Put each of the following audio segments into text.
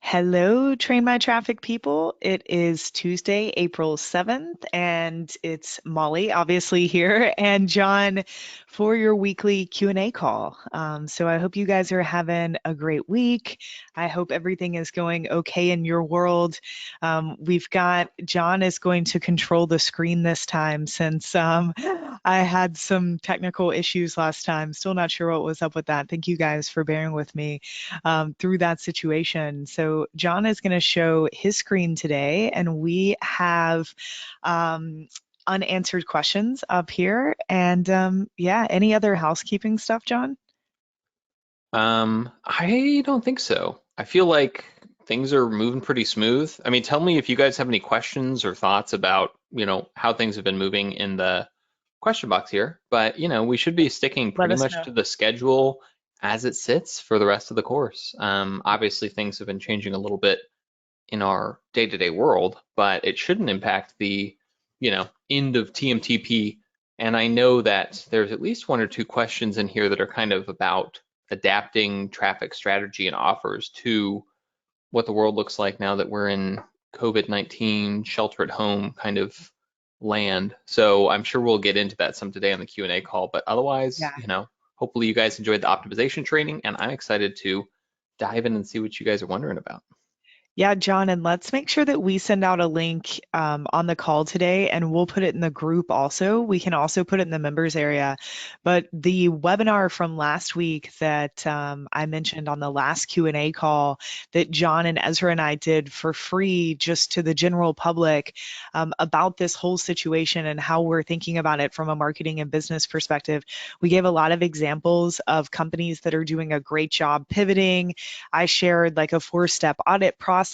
Hello, Train My Traffic people. It is Tuesday, April 7th, and it's Molly, obviously, here, and John for your weekly Q&A call. So I hope you guys are having a great week. I hope everything is going okay in your world. We've got John is going to control the screen this time since I had some technical issues last time. Still not sure what was up with that. Thank you guys for bearing with me through that situation. So John is going to show his screen today, and we have unanswered questions up here. And yeah, any other housekeeping stuff, John? I don't think so. I feel like things are moving pretty smooth. I mean, tell me if you guys have any questions or thoughts about, how things have been moving in the question box here. But, we should be sticking Let pretty us much know. to the schedule as it sits for the rest of the course. Obviously, things have been changing a little bit in our day-to-day world, but it shouldn't impact the, end of TMTP. And I know that there's at least one or two questions in here that are kind of about adapting traffic strategy and offers to what the world looks like now that we're in COVID-19 shelter at home kind of land. So I'm sure we'll get into that some today on the Q&A call, but otherwise, Yeah. hopefully you guys enjoyed the optimization training and I'm excited to dive in and see what you guys are wondering about. Yeah, John, and let's make sure that we send out a link on the call today, and we'll put it in the group also. We can also put it in the members area. But the webinar from last week that I mentioned on the last Q&A call that John and Ezra and I did for free just to the general public about this whole situation and how we're thinking about it from a marketing and business perspective. We gave a lot of examples of companies that are doing a great job pivoting. I shared like a four-step audit process.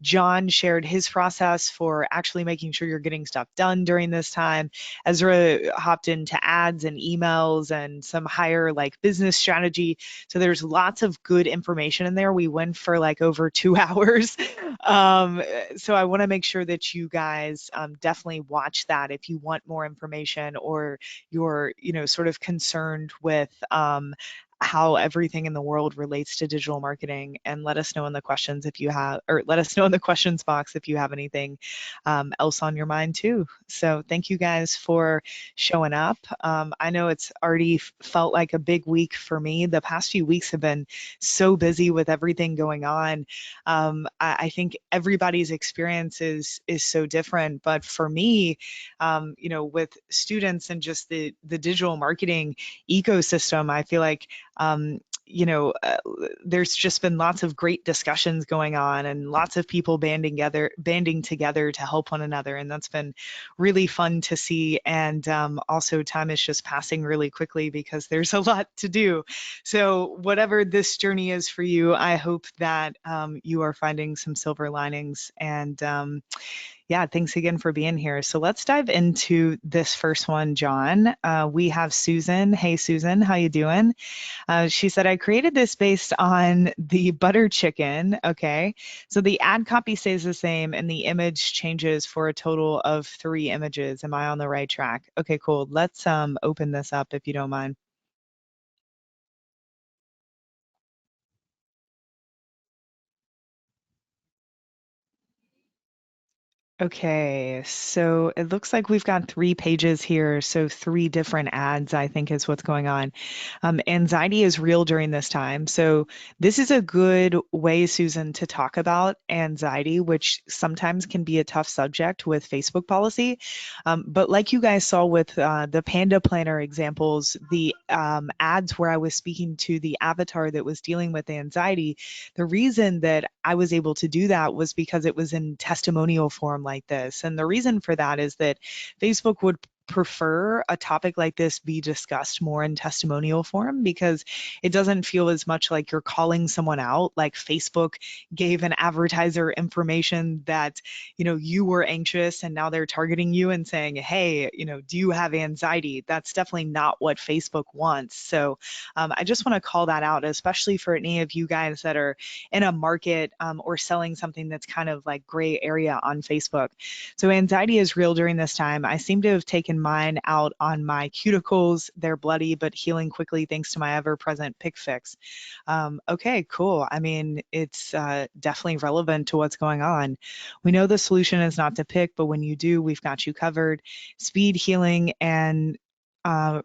John shared his process for actually making sure you're getting stuff done during this time. Ezra hopped into ads and emails and some higher like business strategy. So there's lots of good information in there. We went for like over 2 hours. Um, so I want to make sure that you guys definitely watch that if you want more information or you're, sort of concerned with how everything in the world relates to digital marketing, and let us know in the questions if you have, or let us know in the questions box if you have anything else on your mind too. So thank you guys for showing up. I know it's already felt like a big week for me. The past few weeks have been so busy with everything going on. I think everybody's experience is so different, but for me, with students and just the digital marketing ecosystem, I feel like there's just been lots of great discussions going on and lots of people banding together to help one another, and that's been really fun to see. And also, time is just passing really quickly because there's a lot to do. So, whatever this journey is for you, I hope that you are finding some silver linings. And yeah, thanks again for being here. So let's dive into this first one, John. We have Susan. Hey, Susan, how you doing? She said, I created this based on the butter chicken. Okay. So the ad copy stays the same and the image changes for a total of 3 images. Am I on the right track? Okay, cool. Let's open this up if you don't mind. Okay, so it looks like we've got 3 pages here. So 3 different ads, I think, is what's going on. Anxiety is real during this time. So this is a good way, Susan, to talk about anxiety, which sometimes can be a tough subject with Facebook policy. But like you guys saw with the Panda Planner examples, the ads where I was speaking to the avatar that was dealing with anxiety, the reason that I was able to do that was because it was in testimonial form like this. And the reason for that is that Facebook would prefer a topic like this be discussed more in testimonial form because it doesn't feel as much like you're calling someone out, like Facebook gave an advertiser information that you were anxious and now they're targeting you and saying, hey, do you have anxiety? That's definitely not what Facebook wants. So I just want to call that out, especially for any of you guys that are in a market or selling something that's kind of like gray area on Facebook. So anxiety is real during this time. I seem to have taken trying mine out on my cuticles. They're bloody, but healing quickly thanks to my ever-present pick fix. Okay, cool. I mean, it's definitely relevant to what's going on. We know the solution is not to pick, but when you do, we've got you covered. Speed healing and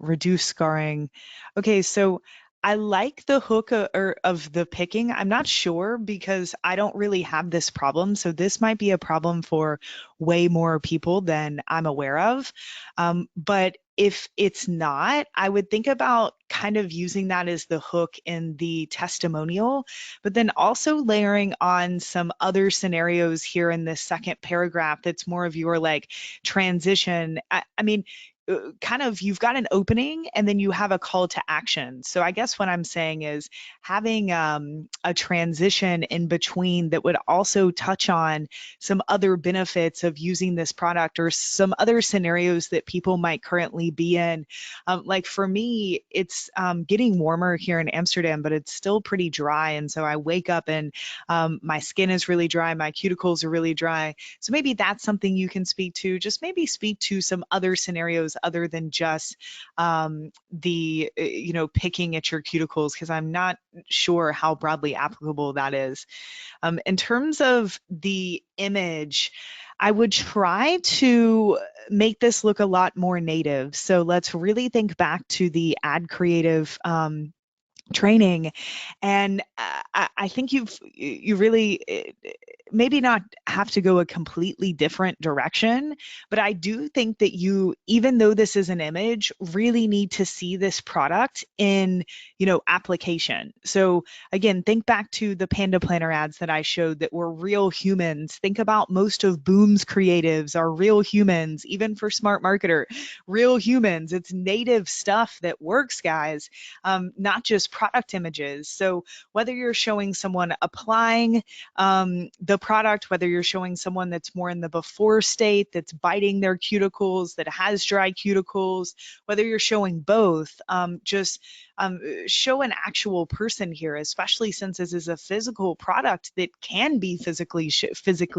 reduce scarring. Okay, so I like the hook of the picking. I'm not sure because I don't really have this problem. So this might be a problem for way more people than I'm aware of. But if it's not, I would think about kind of using that as the hook in the testimonial, but then also layering on some other scenarios here in this second paragraph that's more of your like transition. I mean, kind of you've got an opening and then you have a call to action. So I guess what I'm saying is having a transition in between that would also touch on some other benefits of using this product or some other scenarios that people might currently be in. Like for me, it's getting warmer here in Amsterdam, but it's still pretty dry. And so I wake up and my skin is really dry, my cuticles are really dry. So maybe that's something you can speak to. Just maybe speak to some other scenarios other than just picking at your cuticles, because I'm not sure how broadly applicable that is. In terms of the image, I would try to make this look a lot more native. So let's really think back to the ad creative training, and I think you really maybe not have to go a completely different direction, but I do think that you, even though this is an image, really need to see this product in, application. So again, think back to the Panda Planner ads that I showed that were real humans. Think about most of Boom's creatives are real humans, even for Smart Marketer, real humans. It's native stuff that works, guys, not just product images. So whether you're showing someone applying the product, whether you're showing someone that's more in the before state, that's biting their cuticles, that has dry cuticles, whether you're showing both, just show an actual person here, especially since this is a physical product that can be physically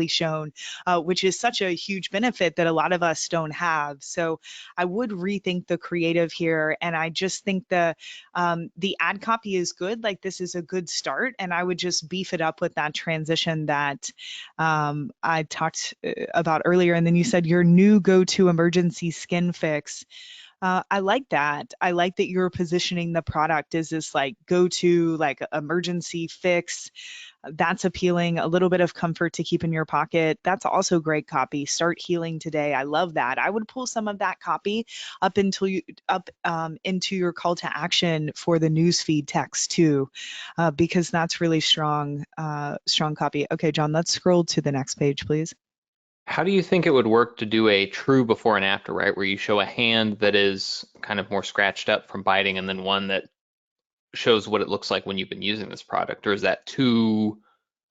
shown, which is such a huge benefit that a lot of us don't have. So I would rethink the creative here, and I just think the ad copy is good. Like this is a good start, and I would just beef it up with that transition that I talked about earlier. And then you said your new go-to emergency skin fix. I like that. I like that you're positioning the product as this like go-to like emergency fix. That's appealing. A little bit of comfort to keep in your pocket. That's also great copy. Start healing today. I love that. I would pull some of that copy up into your call to action for the newsfeed text too, because that's really strong copy. Okay, John, let's scroll to the next page, please. How do you think it would work to do a true before and after, right? Where you show a hand that is kind of more scratched up from biting and then one that shows what it looks like when you've been using this product? Or is that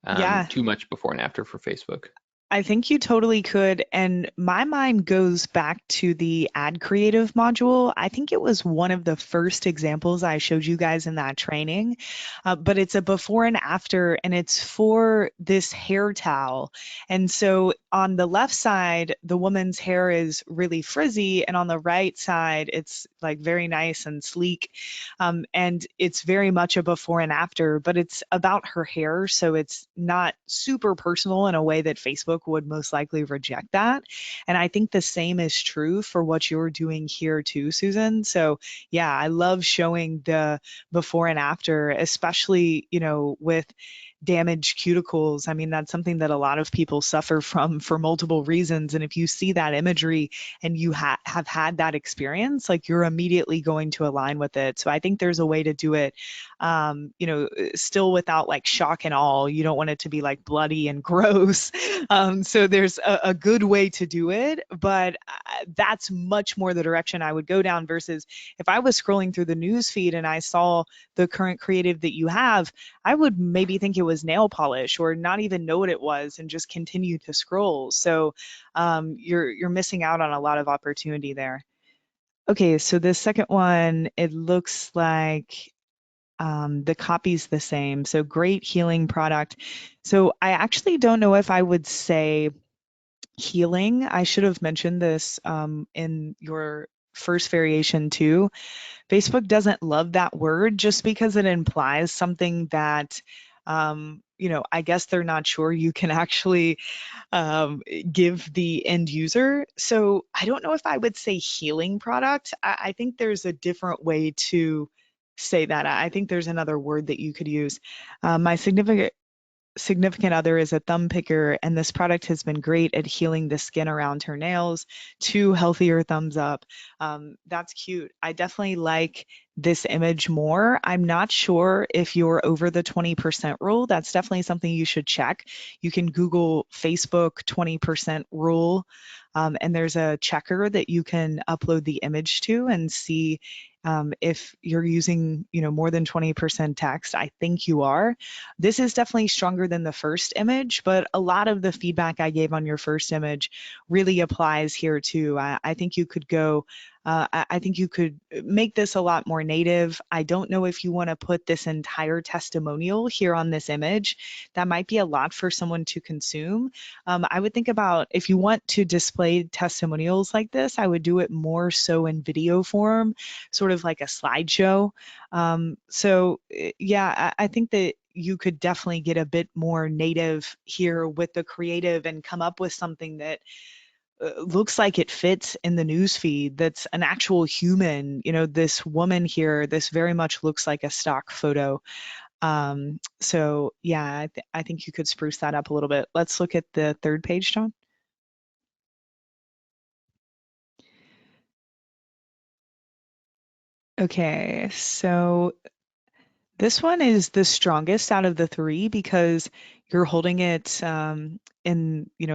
Yeah, too much before and after for Facebook? I think you totally could. And my mind goes back to the ad creative module. I think it was one of the first examples I showed you guys in that training, but it's a before and after, and it's for this hair towel. And so on the left side, the woman's hair is really frizzy, and on the right side, it's like very nice and sleek. And it's very much a before and after, but it's about her hair. So it's not super personal in a way that Facebook would most likely reject that. And I think the same is true for what you're doing here too, Susan. So yeah, I love showing the before and after, especially, with damaged cuticles. I mean, that's something that a lot of people suffer from for multiple reasons. And if you see that imagery and you have had that experience, like you're immediately going to align with it. So I think there's a way to do it, still without like shock and awe. You don't want it to be like bloody and gross. So there's a good way to do it, but that's much more the direction I would go down versus if I was scrolling through the news feed and I saw the current creative that you have, I would maybe think it was nail polish or not even know what it was and just continue to scroll. So you're missing out on a lot of opportunity there. Okay, so the second one, it looks like the copy's the same. So great healing product. So I actually don't know if I would say Healing. I should have mentioned this in your first variation too. Facebook doesn't love that word just because it implies something that, I guess they're not sure you can actually give the end user. So I don't know if I would say healing product. I think there's a different way to say that. I think there's another word that you could use. My significant other is a thumb picker, and this product has been great at healing the skin around her nails. Two healthier thumbs up. That's cute. I definitely like this image more. I'm not sure if you're over the 20% rule. That's definitely something you should check. You can Google Facebook 20% rule, and there's a checker that you can upload the image to and see if you're using, more than 20% text. I think you are. This is definitely stronger than the first image, but a lot of the feedback I gave on your first image really applies here too. I think you could go, I think you could make this a lot more native. I don't know if you want to put this entire testimonial here on this image. That might be a lot for someone to consume. I would think about if you want to display testimonials like this, I would do it more so in video form, sort of like a slideshow. Yeah, I think that you could definitely get a bit more native here with the creative and come up with something that looks like it fits in the news feed, that's an actual human. This woman here, this very much looks like a stock photo. So yeah, I think you could spruce that up a little bit. Let's look at the third page, John. Okay, so this one is the strongest out of the three because you're holding it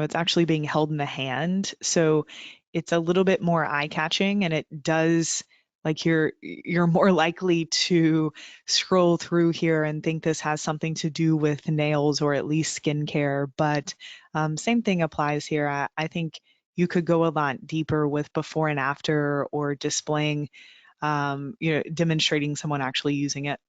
it's actually being held in the hand. So it's a little bit more eye-catching, and it does, like, you're more likely to scroll through here and think this has something to do with nails or at least skincare. But same thing applies here. I think you could go a lot deeper with before and after, or displaying, demonstrating someone actually using it.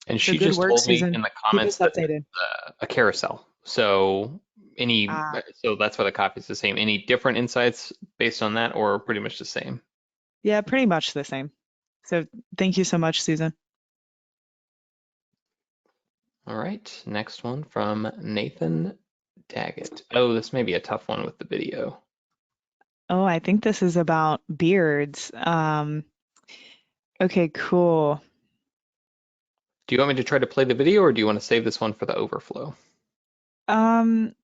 And So she good just work, told me in Susan. the Keep comments us that updated. it's a carousel. So Uh, so that's why the copy is the same. Any different insights based on that, or pretty much the same? yeah, pretty much the same. So thank you so much, Susan. All right, next one from Nathan Daggett. Oh, this may be a tough one with the video. Oh, I think this is about beards. Okay, cool. Do you want me to try to play the video, or do you want to save this one for the overflow? Um,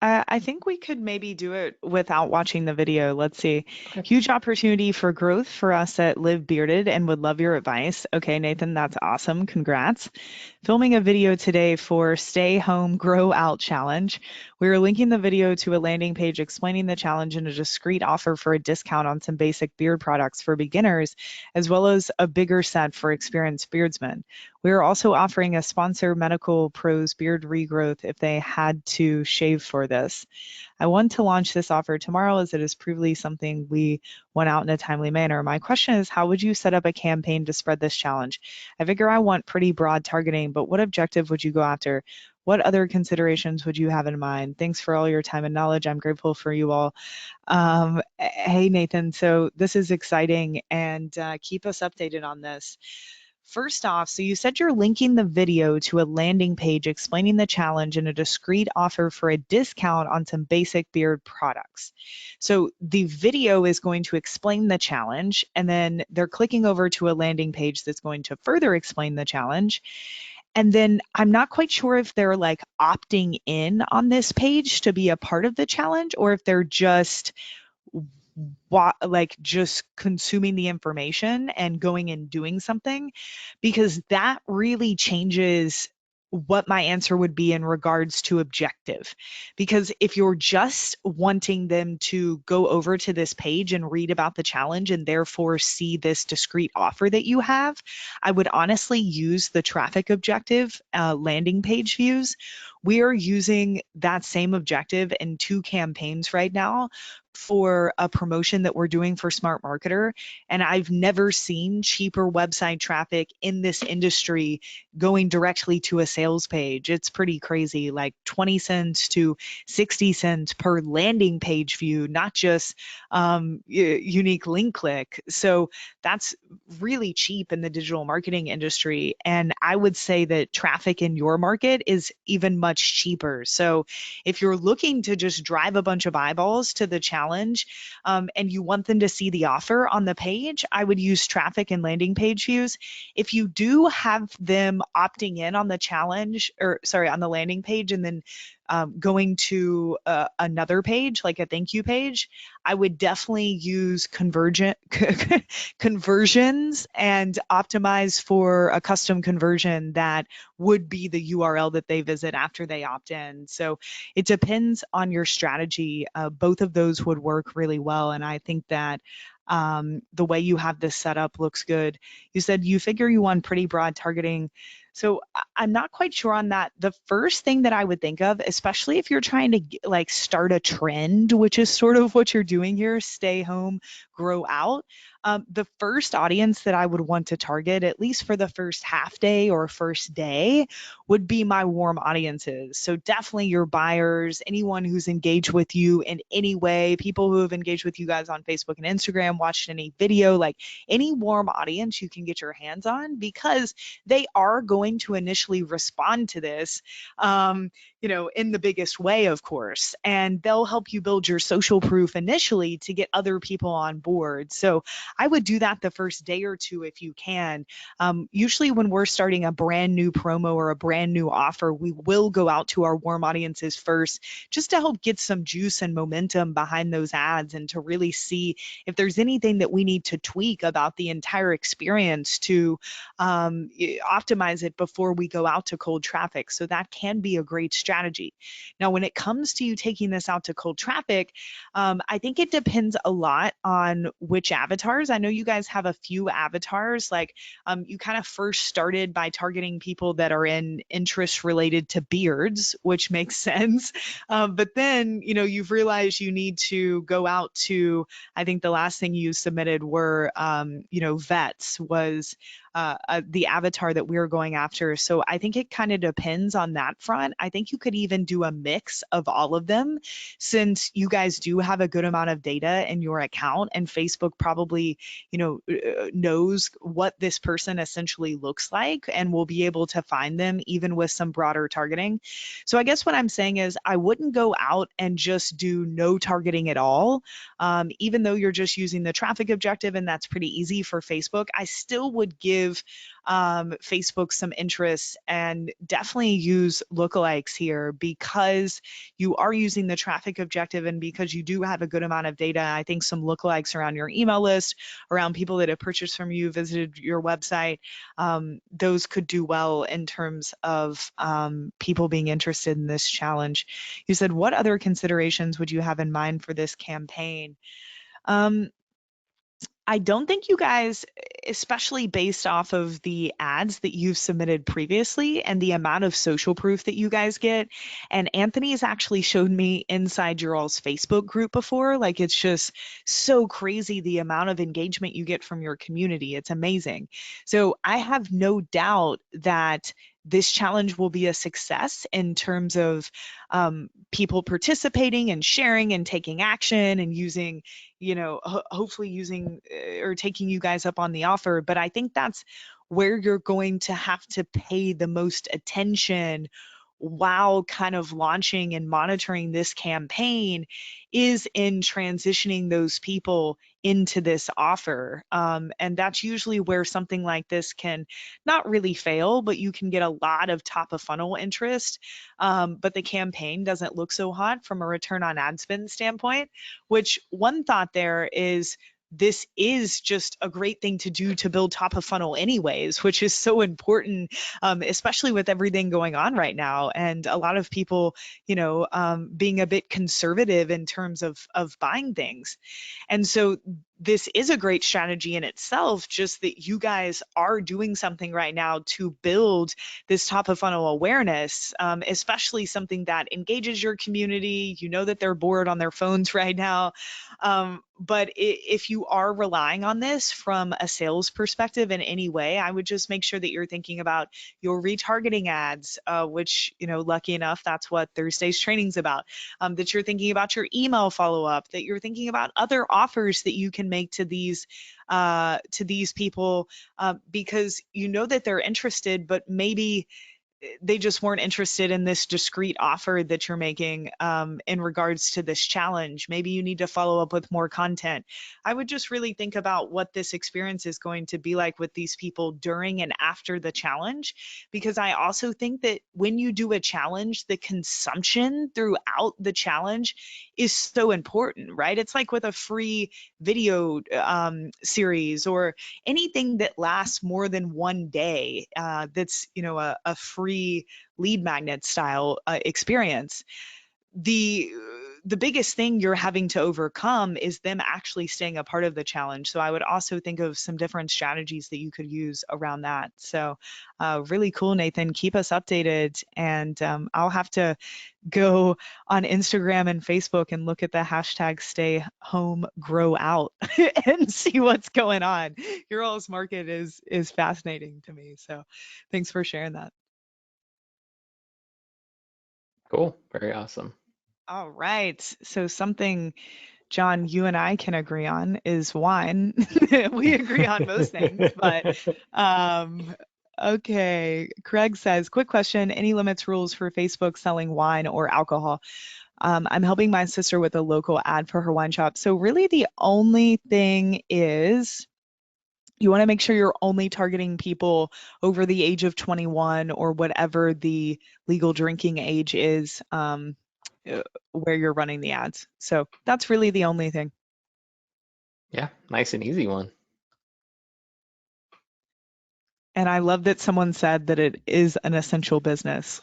I think we could maybe do it without watching the video. Let's see. Okay. Huge opportunity for growth for us at Live Bearded and would love your advice. Okay, Nathan, that's awesome. Congrats. Filming a video today for Stay Home Grow Out Challenge. We are linking the video to a landing page explaining the challenge and a discreet offer for a discount on some basic beard products for beginners, as well as a bigger set for experienced beardsmen. We are also offering a sponsor Medical Pros beard regrowth if they had to shave for this. I want to launch this offer tomorrow as it is provably something we want out in a timely manner. My question is, how would you set up a campaign to spread this challenge? I figure I want pretty broad targeting, but what objective would you go after? What other considerations would you have in mind? Thanks for all your time and knowledge. I'm grateful for you all. Hey, Nathan. So this is exciting, and keep us updated on this. First off, so you said you're linking the video to a landing page explaining the challenge and a discreet offer for a discount on some basic beard products. So the video is going to explain the challenge, and then they're clicking over to a landing page that's going to further explain the challenge. And then I'm not quite sure if they're like opting in on this page to be a part of the challenge, or if they're just like just consuming the information and going and doing something, because that really changes what my answer would be in regards to objective. Because if you're just wanting them to go over to this page and read about the challenge and therefore see this discrete offer that you have, I would honestly use the traffic objective landing page views. We are using that same objective in two campaigns right now for a promotion that we're doing for Smart Marketer, and I've never seen cheaper website traffic in this industry going directly to a sales page. It's pretty crazy, like 20 cents to 60 cents per landing page view, not just unique link click. So that's really cheap in the digital marketing industry. And I would say that traffic in your market is even much cheaper. So if you're looking to just drive a bunch of eyeballs to the challenge, and you want them to see the offer on the page, I would use traffic and landing page views. If you do have them opting in on the challenge, or sorry, on the landing page, and then going to another page, like a thank you page, I would definitely use conversions and optimize for a custom conversion that would be the URL that they visit after they opt in. So it depends on your strategy. Both of those would work really well. And I think that the way you have this set up looks good. You said you figure you want pretty broad targeting. So I'm not quite sure on that. The first thing that I would think of, especially if you're trying to like start a trend, which is sort of what you're doing here, stay home, grow out. The first audience that I would want to target, at least for the first half day or first day, would be my warm audiences. So definitely your buyers, anyone who's engaged with you in any way, people who have engaged with you guys on Facebook and Instagram, watched any video, like any warm audience you can get your hands on, because they are going to initially respond to this, in the biggest way, of course, and they'll help you build your social proof initially to get other people on board. So I would do that the first day or two if you can. Usually when we're starting a brand new promo or a brand new offer, we will go out to our warm audiences first, just to help get some juice and momentum behind those ads, and to really see if there's anything that we need to tweak about the entire experience to optimize it before we go out to cold traffic. So that can be a great strategy. Now, when it comes to you taking this out to cold traffic, I think it depends a lot on which avatars. I know you guys have a few avatars, like you kind of first started by targeting people that are in interests related to beards, which makes sense. But then, you've realized you need to go out to, I think the last thing you submitted were, vets was the avatar that we were going after. So I think it kind of depends on that front. I think you could even do a mix of all of them, since you guys do have a good amount of data in your account, and Facebook probably, knows what this person essentially looks like and will be able to find them even with some broader targeting. So I guess what I'm saying is I wouldn't go out and just do no targeting at all. Even though you're just using the traffic objective and that's pretty easy for Facebook, I still would give Facebook some interest and definitely use lookalikes here, because you are using the traffic objective and because you do have a good amount of data. I think some lookalikes around your email list, around people that have purchased from you, visited your website, those could do well in terms of people being interested in this challenge. You said, what other considerations would you have in mind for this campaign? I don't think you guys, especially based off of the ads that you've submitted previously and the amount of social proof that you guys get. And Anthony has actually showed me inside your all's Facebook group before. Like, it's just so crazy the amount of engagement you get from your community. It's amazing. So I have no doubt that this challenge will be a success in terms of people participating and sharing and taking action and using, hopefully using or taking you guys up on the offer. But I think that's where you're going to have to pay the most attention while kind of launching and monitoring this campaign, is in transitioning those people into this offer. And that's usually where something like this can not really fail, but you can get a lot of top of funnel interest. But the campaign doesn't look so hot from a return on ad spend standpoint, which one thought there is, this is just a great thing to do to build top of funnel anyways, which is so important, especially with everything going on right now. And a lot of people, being a bit conservative in terms of buying things. And so this is a great strategy in itself, just that you guys are doing something right now to build this top of funnel awareness, especially something that engages your community. You know that they're bored on their phones right now. But if you are relying on this from a sales perspective in any way, I would just make sure that you're thinking about your retargeting ads, which, lucky enough, that's what Thursday's training's about. That you're thinking about your email follow up, that you're thinking about other offers that you can make to these people, because you know that they're interested, but maybe they just weren't interested in this discrete offer that you're making, in regards to this challenge. Maybe you need to follow up with more content. I would just really think about what this experience is going to be like with these people during and after the challenge, because I also think that when you do a challenge, the consumption throughout the challenge is so important, right? It's like with a free video series or anything that lasts more than one day, that's a free lead magnet style experience. The the biggest thing you're having to overcome is them actually staying a part of the challenge. So I would also think of some different strategies that you could use around that. So really cool, Nathan. Keep us updated, and I'll have to go on Instagram and Facebook and look at the hashtag stay home grow out and see what's going on. Your all's market is fascinating to me. So thanks for sharing that. Cool. Very awesome. All right. So something, John, you and I can agree on is wine. We agree on most things, but um, okay. Craig says, quick question, any limits rules for Facebook selling wine or alcohol? I'm helping my sister with a local ad for her wine shop. So really the only thing is you want to make sure you're only targeting people over the age of 21 or whatever the legal drinking age is, uh, where you're running the ads. So that's really the only thing. Yeah, nice and easy one. And I love that someone said that it is an essential business.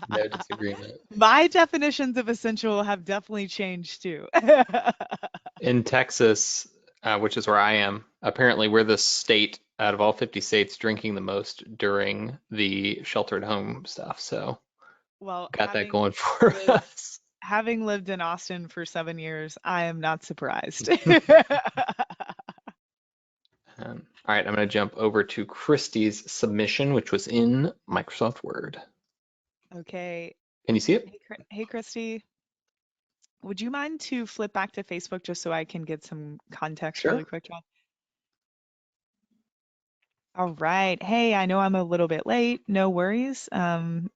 No disagreement. My definitions of essential have definitely changed too. In Texas, which is where I am, apparently we're the state out of all 50 states drinking the most during the shelter at home stuff. So Well, got that going for lived us. having lived in Austin for 7 years, I am not surprised. All right, I'm going to jump over to Christie's submission, which was in Microsoft Word. Okay. Can you see it? Hey, Christy, would you mind to flip back to Facebook just so I can get some context really Sure. quick, John? All right. Hey, I know I'm a little bit late. No worries.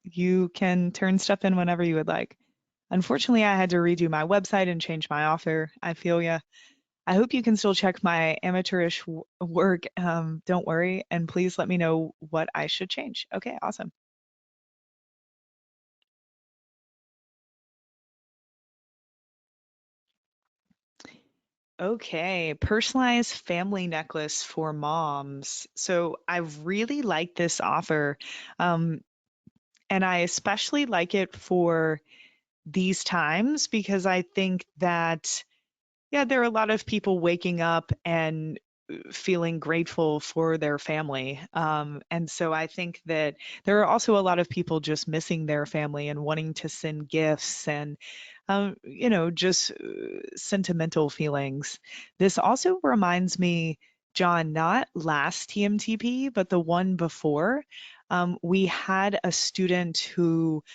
You can turn stuff in whenever you would like. Unfortunately, I had to redo my website and change my offer. I feel ya. I hope you can still check my amateurish work. Don't worry, and please let me know what I should change. Okay, awesome. Okay, personalized family necklace for moms. So I really like this offer. Um, and I especially like it for these times because I think that, yeah, there are a lot of people waking up and feeling grateful for their family. And so I think that there are also a lot of people just missing their family and wanting to send gifts and, just sentimental feelings. This also reminds me, John, not last TMTP, but the one before. We had a student who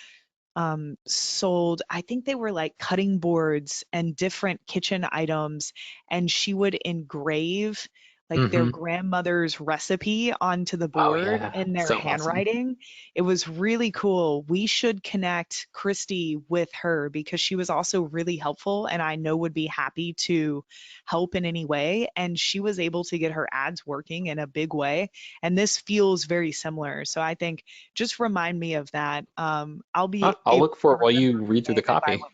sold, I think they were like cutting boards and different kitchen items, and she would engrave like their Mm-hmm. grandmother's recipe onto the Oh board yeah, in their so awesome. handwriting. It was really cool. We should connect Christy with her because she was also really helpful and I know would be happy to help in any way. And she was able to get her ads working in a big way. And this feels very similar. So I think just remind me of that. I'll be I'll able look for to it while remember you read her through the name if I copy. look.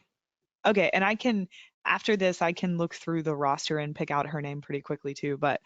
Okay, and I can after this, I can look through the roster and pick out her name pretty quickly too. But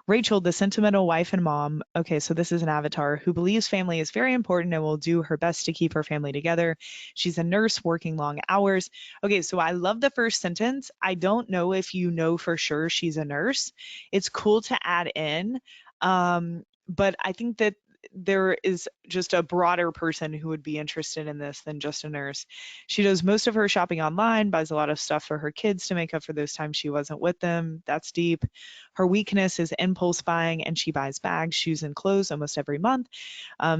Rachel, the sentimental wife and mom. Okay, so this is an avatar who believes family is very important and will do her best to keep her family together. She's a nurse working long hours. Okay, so I love the first sentence. I don't know if you know for sure she's a nurse. It's cool to add in. But I think that there is just a broader person who would be interested in this than just a nurse. She does most of her shopping online, buys a lot of stuff for her kids to make up for those times she wasn't with them. That's deep. Her weakness is impulse buying, and she buys bags, shoes, and clothes almost every month.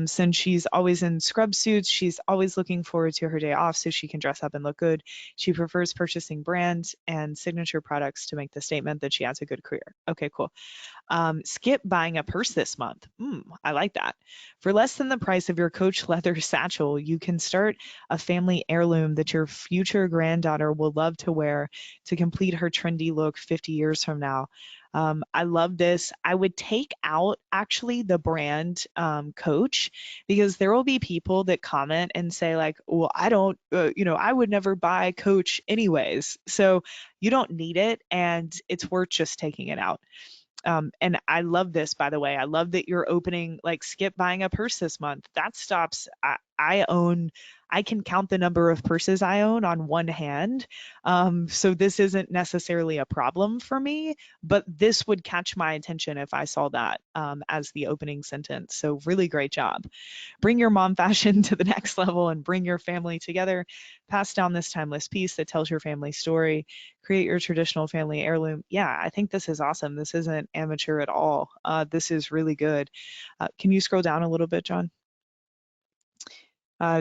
Since she's always in scrub suits, she's always looking forward to her day off so she can dress up and look good. She prefers purchasing brand and signature products to make the statement that she has a good career. Okay, cool. Skip buying a purse this month. I like that. For less than the price of your Coach leather satchel, you can start a family heirloom that your future granddaughter will love to wear to complete her trendy look 50 years from now. I love this. I would take out actually the brand Coach, because there will be people that comment and say like, well, I don't, I would never buy Coach anyways. So you don't need it, and it's worth just taking it out. And I love this, by the way. I love that you're opening, like, skip buying a purse this month. That stops. I can count the number of purses I own on one hand. So this isn't necessarily a problem for me, but this would catch my attention if I saw that as the opening sentence. So really great job. Bring your mom fashion to the next level and bring your family together. Pass down this timeless piece that tells your family story. Create your traditional family heirloom. Yeah, I think this is awesome. This isn't amateur at all. This is really good. Can you scroll down a little bit, John?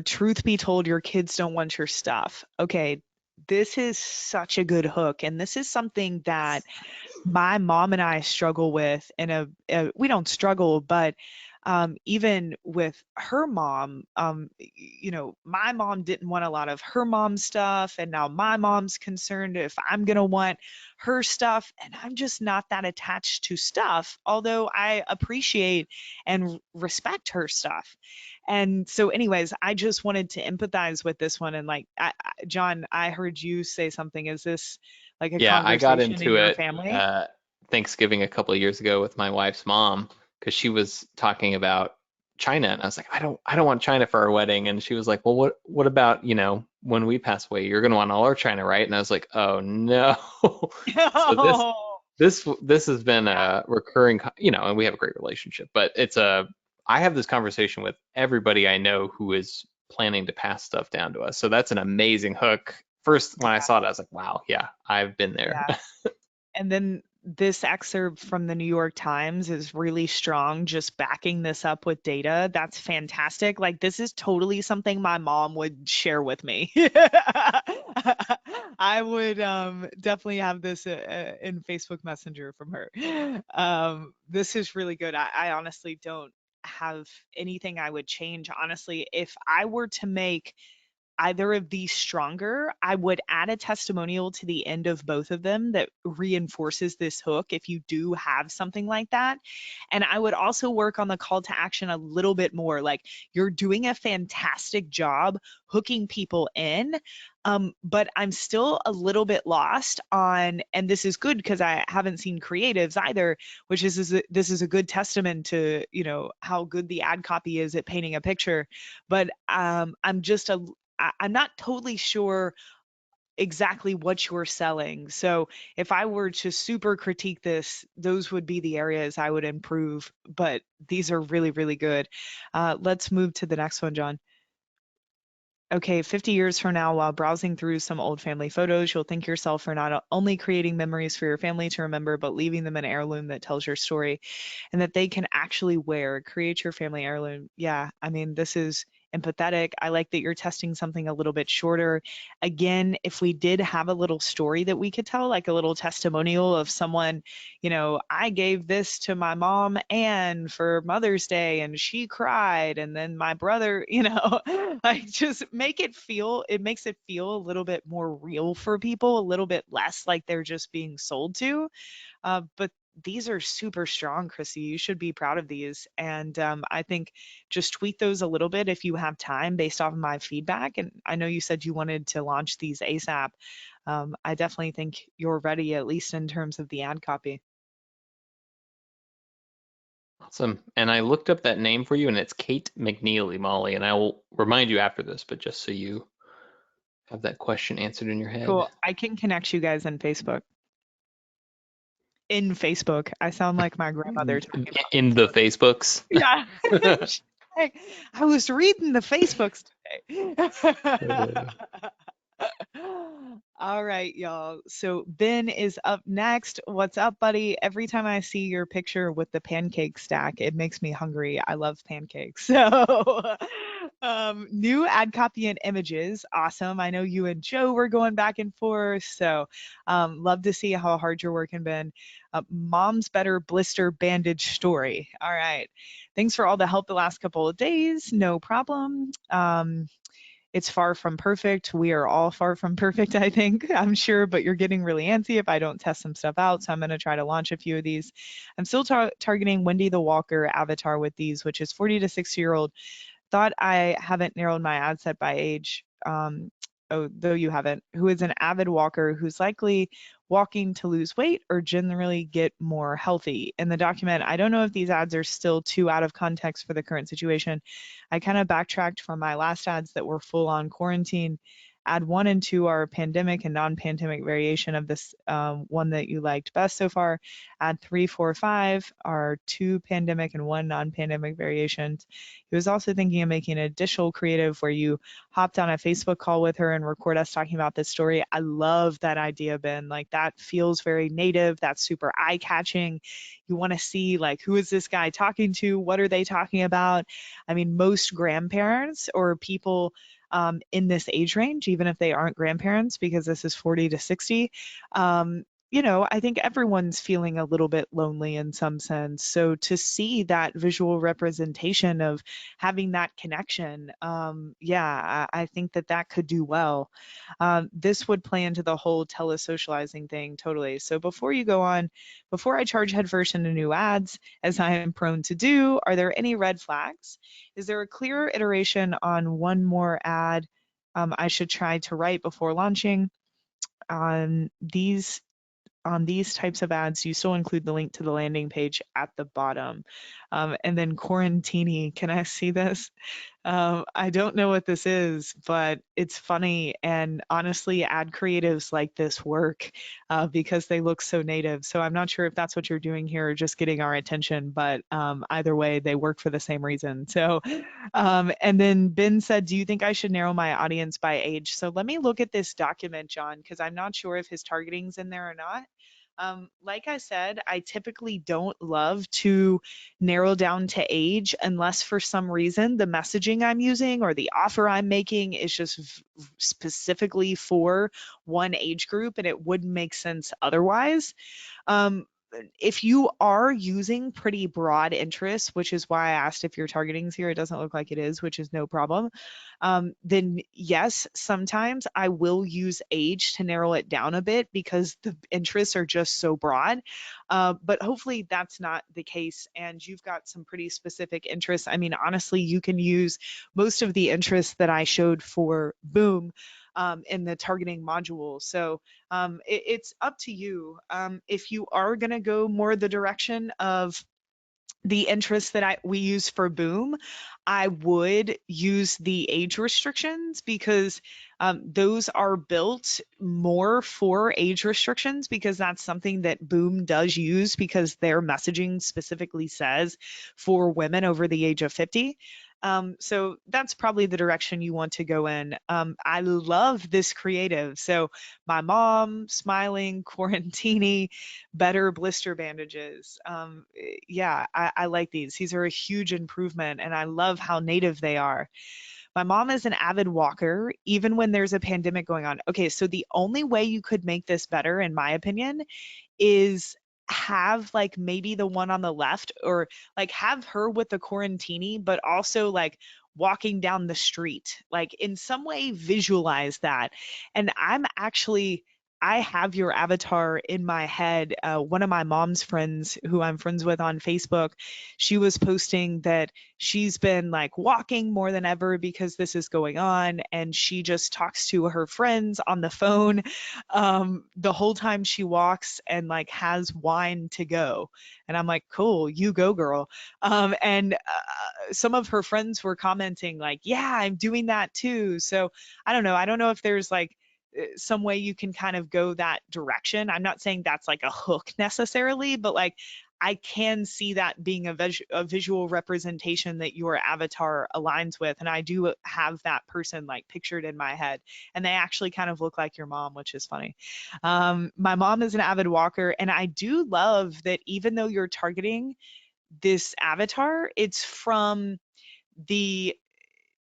Truth be told, your kids don't want your stuff. Okay, this is such a good hook. And this is something that my mom and I struggle with we don't struggle, but even with her mom, my mom didn't want a lot of her mom's stuff, and now my mom's concerned if I'm gonna want her stuff, and I'm just not that attached to stuff, although I appreciate and respect her stuff. And so, anyways, I just wanted to empathize with this one. And like, John, I heard you say something. Is this like a Yeah, I got conversation in into your it family? uh, Thanksgiving a couple of years ago with my wife's mom because she was talking about China, and I was like, I don't want China for our wedding, and she was like, well, what about, when we pass away, you're gonna want all our China, right? And I was like, oh no. So this Oh, this has been yeah. a recurring, and we have a great relationship, but I have this conversation with everybody I know who is planning to pass stuff down to us. So that's an amazing hook. First, when I saw it, I was like, wow, yeah, I've been there. Yeah. And then this excerpt from the New York Times is really strong, just backing this up with data. That's fantastic. Like, this is totally something my mom would share with me. I would definitely have this in Facebook Messenger from her. This is really good. I honestly don't have anything I would change. Honestly, if I were to make either of these stronger, I would add a testimonial to the end of both of them that reinforces this hook if you do have something like that. And I would also work on the call to action a little bit more. Like, you're doing a fantastic job hooking people in. But I'm still a little bit lost on, and this is good because I haven't seen creatives either, which this is a good testament to, how good the ad copy is at painting a picture. But I'm not totally sure exactly what you're selling. So if I were to super critique this, those would be the areas I would improve. But these are really, really good. Let's move to the next one, John. Okay, 50 years from now, while browsing through some old family photos, you'll thank yourself for not only creating memories for your family to remember, but leaving them an heirloom that tells your story and that they can actually wear. Create your family heirloom. Yeah, I mean, this is empathetic. I like that you're testing something a little bit shorter. Again, if we did have a little story that we could tell, like a little testimonial of someone, I gave this to my mom Anne for Mother's Day and she cried, and then my brother, like, just it makes it feel a little bit more real for people, a little bit less like they're just being sold to. But these are super strong, Chrissy. You should be proud of these. And I think just tweak those a little bit if you have time based off of my feedback. And I know you said you wanted to launch these ASAP. I definitely think you're ready, at least in terms of the ad copy. Awesome. And I looked up that name for you, and it's Kate McNeely, Molly. And I will remind you after this, but just so you have that question answered in your head. Cool. I can connect you guys in Facebook. In Facebook. I sound like my grandmother talking about In the Facebook. Facebooks. Yeah. I was reading the Facebooks today. All right, y'all. So Ben is up next. What's up, buddy? Every time I see your picture with the pancake stack, it makes me hungry. I love pancakes. So, new ad copy and images. Awesome. I know you and Joe were going back and forth. So, love to see how hard you're working, Ben. Mom's better blister bandage story. All right. Thanks for all the help the last couple of days. No problem. It's far from perfect. We are all far from perfect, I think, I'm sure, but you're getting really antsy if I don't test some stuff out. So I'm going to try to launch a few of these. I'm still targeting Wendy the Walker avatar with these, which is 40 to 60-year-old. Thought I haven't narrowed my ad set by age. Oh, though you haven't, who is an avid walker who's likely walking to lose weight or generally get more healthy. In the document, I don't know if these ads are still too out of context for the current situation. I kind of backtracked from my last ads that were full on quarantine. Ad 1 and 2 are pandemic and non-pandemic variation of this one that you liked best so far. Ad 3, 4, 5 are 2 pandemic and 1 non-pandemic variations. He was also thinking of making an additional creative where you hopped on a Facebook call with her and record us talking about this story. I love that idea, Ben. Like that feels very native. That's super eye-catching. You want to see like who is this guy talking to? What are they talking about? I mean, most grandparents or people in this age range, even if they aren't grandparents, because this is 40 to 60, I think everyone's feeling a little bit lonely in some sense. So to see that visual representation of having that connection, yeah, I think that that could do well. This would play into the whole telesocializing thing totally. So before you go on, before I charge headfirst into new ads, as I am prone to do, are there any red flags? Is there a clearer iteration on one more ad I should try to write before launching? On these types of ads, you still include the link to the landing page at the bottom. And then Quarantini, can I see this? I don't know what this is, but it's funny. And honestly, ad creatives like this work because they look so native. So I'm not sure if that's what you're doing here or just getting our attention, but either way, they work for the same reason. So, and then Ben said, do you think I should narrow my audience by age? So let me look at this document, John, because I'm not sure if his targeting's in there or not. Like I said, I typically don't love to narrow down to age unless for some reason the messaging I'm using or the offer I'm making is just specifically for one age group and it wouldn't make sense otherwise. Um, if you are using pretty broad interests, which is why I asked if your targeting's here, it doesn't look like it is, which is no problem. Then yes, sometimes I will use age to narrow it down a bit because the interests are just so broad. But hopefully that's not the case and you've got some pretty specific interests. I mean, honestly, you can use most of the interests that I showed for Boom in the targeting module. So it's up to you. If you are going to go more the direction of the interests that we use for Boom, I would use the age restrictions because those are built more for age restrictions because that's something that Boom does use because their messaging specifically says for women over the age of 50. So that's probably the direction you want to go in. I love this creative. So my mom, smiling, quarantini, better blister bandages. Yeah, I like these. These are a huge improvement and I love how native they are. My mom is an avid walker, even when there's a pandemic going on. Okay, so the only way you could make this better, in my opinion, is have like maybe the one on the left or like have her with the quarantini, but also like walking down the street, like in some way visualize that. And I'm actually I have your avatar in my head. One of my mom's friends, who I'm friends with on Facebook, she was posting that she's been like walking more than ever because this is going on, and she just talks to her friends on the phone the whole time she walks and like has wine to go. And I'm like, cool, you go, girl. And some of her friends were commenting like, yeah, I'm doing that too. So I don't know. I don't know if there's like some way you can kind of go that direction. I'm not saying that's like a hook necessarily, but like I can see that being a visual representation that your avatar aligns with. And I do have that person like pictured in my head. And they actually kind of look like your mom, which is funny. My mom is an avid walker. And I do love that even though you're targeting this avatar, it's from the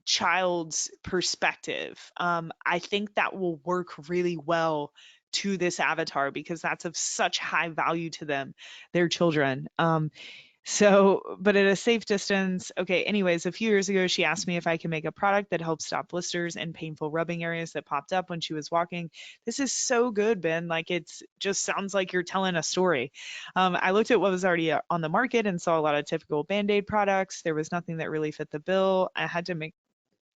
child's perspective. I think that will work really well to this avatar because that's of such high value to them, their children. But at a safe distance. Okay, anyways, a few years ago, she asked me if I can make a product that helps stop blisters and painful rubbing areas that popped up when she was walking. This is so good, Ben. Like, it's just sounds like you're telling a story. I looked at what was already on the market and saw a lot of typical Band-Aid products. There was nothing that really fit the bill. I had to make,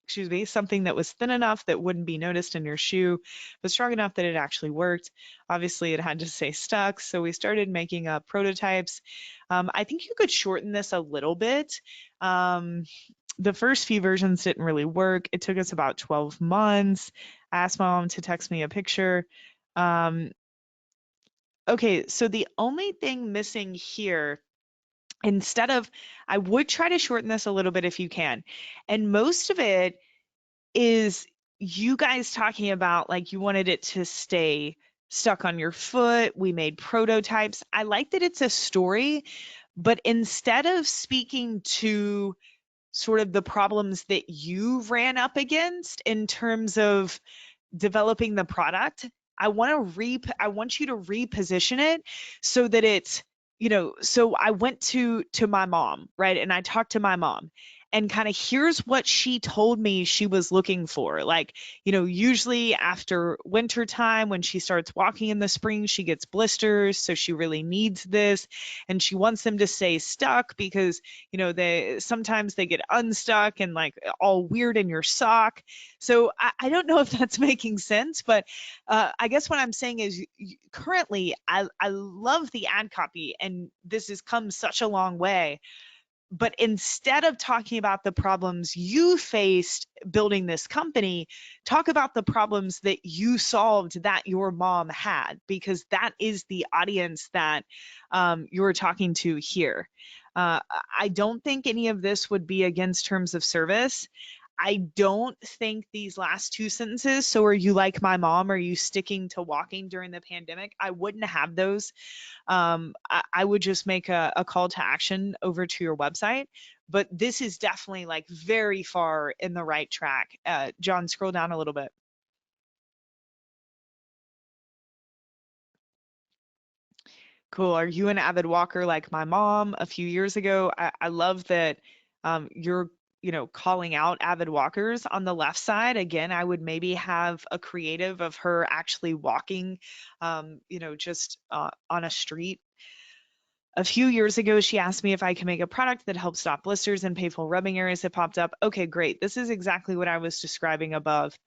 excuse me, something that was thin enough that wouldn't be noticed in your shoe, but strong enough that it actually worked. Obviously, it had to stay stuck, so we started making up prototypes. I think you could shorten this a little bit. The first few versions didn't really work. It took us about 12 months. I asked my mom to text me a picture. Um, okay, so the only thing missing here, instead of, I would try to shorten this a little bit if you can. And most of it is you guys talking about like you wanted it to stay stuck on your foot. We made prototypes. I like that it's a story, but instead of speaking to sort of the problems that you ran up against in terms of developing the product, I want you to reposition it so that it's, so I went to my mom, right? And I talked to my mom and kind of here's what she told me she was looking for. Like, usually after winter time when she starts walking in the spring, she gets blisters, so she really needs this and she wants them to stay stuck because, they sometimes they get unstuck and like all weird in your sock. So I don't know if that's making sense, but I guess what I'm saying is currently I love the ad copy and this has come such a long way. But instead of talking about the problems you faced building this company, talk about the problems that you solved that your mom had, because that is the audience that you're talking to here. Uh, I don't think any of this would be against terms of service. I don't think these last two sentences, so are you like my mom? Are you sticking to walking during the pandemic? I wouldn't have those. I would just make a call to action over to your website. But this is definitely like very far in the right track. John, scroll down a little bit. Cool. Are you an avid walker like my mom a few years ago? I love that you're, calling out avid walkers on the left side. Again, I would maybe have a creative of her actually walking, just on a street. A few years ago, she asked me if I could make a product that helps stop blisters and painful rubbing areas that popped up. Okay, great. This is exactly what I was describing above.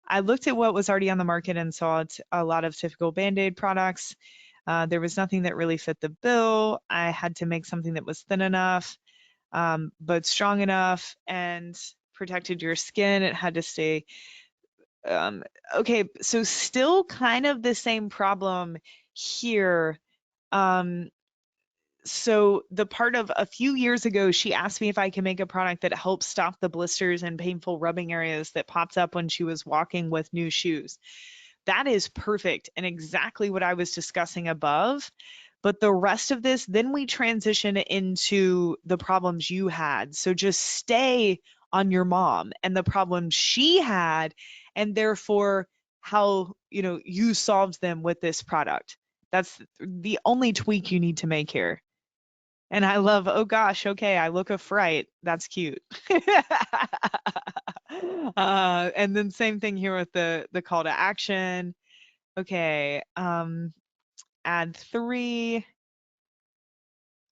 I looked at what was already on the market and saw a lot of typical Band-Aid products. There was nothing that really fit the bill. I had to make something that was thin enough, but strong enough and protected your skin. It had to stay. Okay, so still kind of the same problem here. Um, so the part of a few years ago, she asked me if I can make a product that helps stop the blisters and painful rubbing areas that popped up when she was walking with new shoes. That is perfect and exactly what I was discussing above. But the rest of this, then we transition into the problems you had. So just stay on your mom and the problems she had, and therefore how, you solved them with this product. That's the only tweak you need to make here. And I love, oh gosh, okay, I look a fright. That's cute. And then same thing here with the call to action. Okay. Ad 3.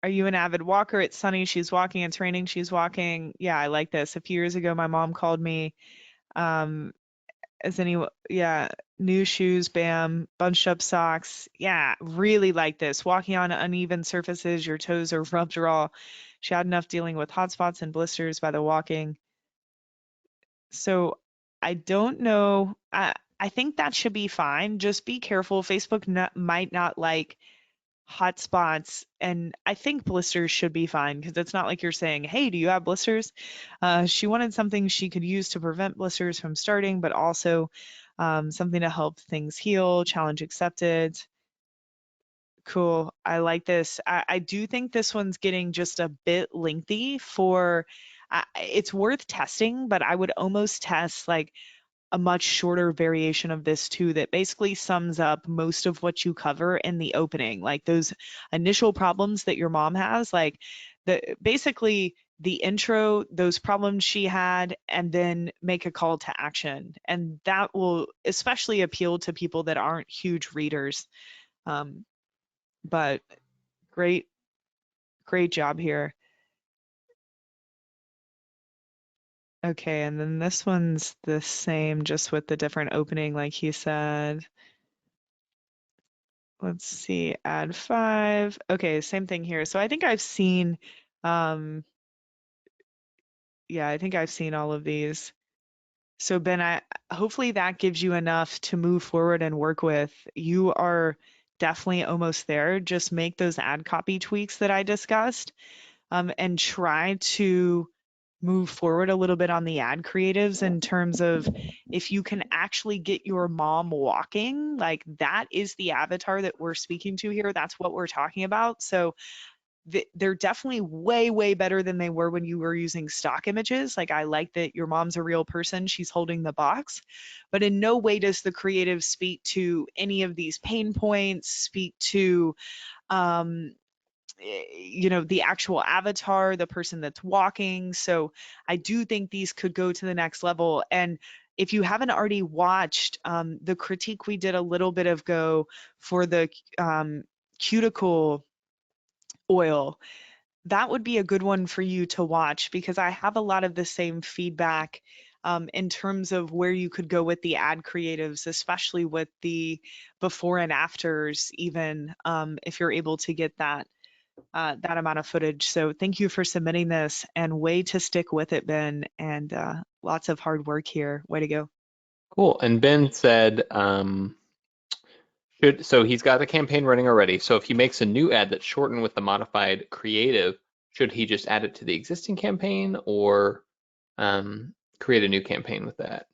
Are you an avid walker? It's sunny. She's walking. It's raining. She's walking. Yeah, I like this. A few years ago, my mom called me. Um, as any, yeah, new shoes, bam, bunched up socks. Yeah, really like this. Walking on uneven surfaces, your toes are rubbed raw. She had enough dealing with hot spots and blisters by the walking. So I don't know. I think that should be fine. Just be careful. Facebook might not like hot spots, and I think blisters should be fine because it's not like you're saying, "Hey, do you have blisters?" She wanted something she could use to prevent blisters from starting, but also something to help things heal. Challenge accepted. Cool. I like this. I do think this one's getting just a bit lengthy for. It's worth testing, but I would almost test like a much shorter variation of this too that basically sums up most of what you cover in the opening, like those initial problems that your mom has, like basically the intro, those problems she had, and then make a call to action. And that will especially appeal to people that aren't huge readers. Um, but great, great job here. Okay, and then this one's the same, just with the different opening, like he said. Let's see, add 5. Okay, same thing here. So I think I've seen, um, yeah, I think I've seen all of these. So Ben, hopefully that gives you enough to move forward and work with. You are definitely almost there. Just make those ad copy tweaks that I discussed, and try to move forward a little bit on the ad creatives in terms of if you can actually get your mom walking, like that is the avatar that we're speaking to here. That's what we're talking about. So they're definitely way, way better than they were when you were using stock images. Like I like that your mom's a real person, she's holding the box, but in no way does the creative speak to any of these pain points, speak to um, the actual avatar, the person that's walking. So I do think these could go to the next level. And if you haven't already watched the critique we did a little bit ago for the cuticle oil, that would be a good one for you to watch because I have a lot of the same feedback in terms of where you could go with the ad creatives, especially with the before and afters, even if you're able to get that amount of footage. So thank you for submitting this and way to stick with it, Ben, and lots of hard work here. Way to go. Cool. And Ben said, so he's got the campaign running already. So if he makes a new ad that's shortened with the modified creative, should he just add it to the existing campaign or create a new campaign with that?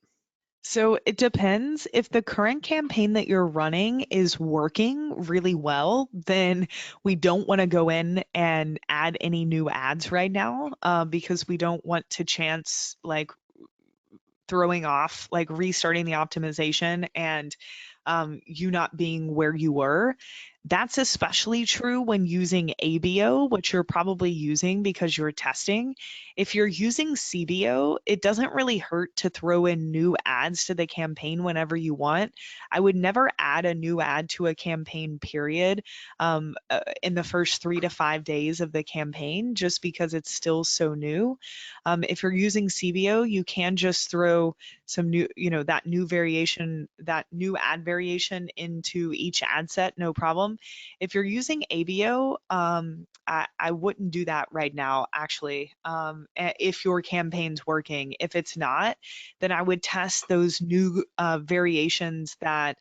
So it depends. If the current campaign that you're running is working really well, then we don't want to go in and add any new ads right now, because we don't want to chance like throwing off, like restarting the optimization and you not being where you were. That's especially true when using ABO, which you're probably using because you're testing. If you're using CBO, it doesn't really hurt to throw in new ads to the campaign whenever you want. I would never add a new ad to a campaign, period, in the first 3 to 5 days of the campaign, just because it's still so new. If you're using CBO, you can just throw some new, that new variation, that new ad variation into each ad set, no problem. If you're using ABO, I wouldn't do that right now, actually. If your campaign's working, if it's not, then I would test those new variations that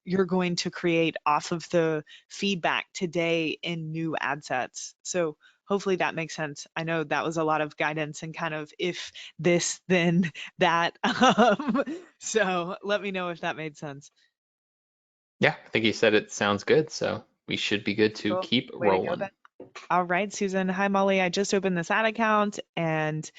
you're going to create off of the feedback today in new ad sets. So hopefully that makes sense. I know that was a lot of guidance and kind of if this, then that. So let me know if that made sense. Yeah, I think he said it sounds good. So we should be good to Cool. keep Way to go, rolling. Ben. All right, Susan. Hi, Molly. I just opened this ad account and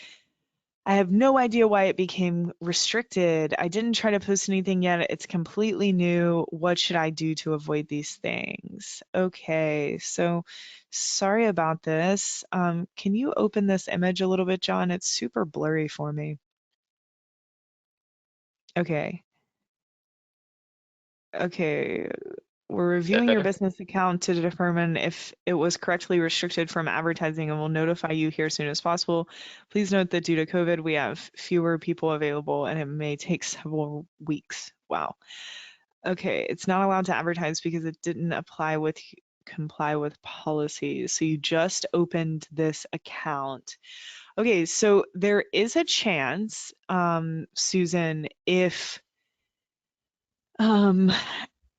I have no idea why it became restricted. I didn't try to post anything yet. It's completely new. What should I do to avoid these things? Okay, so sorry about this. Can you open this image a little bit, John? It's super blurry for me. Okay. Okay, we're reviewing your business account to determine if it was correctly restricted from advertising and will notify you here as soon as possible. Please note that due to COVID, we have fewer people available and it may take several weeks. Wow. Okay, it's not allowed to advertise because it didn't comply with policies. So you just opened this account. Okay, so there is a chance, Susan, if um,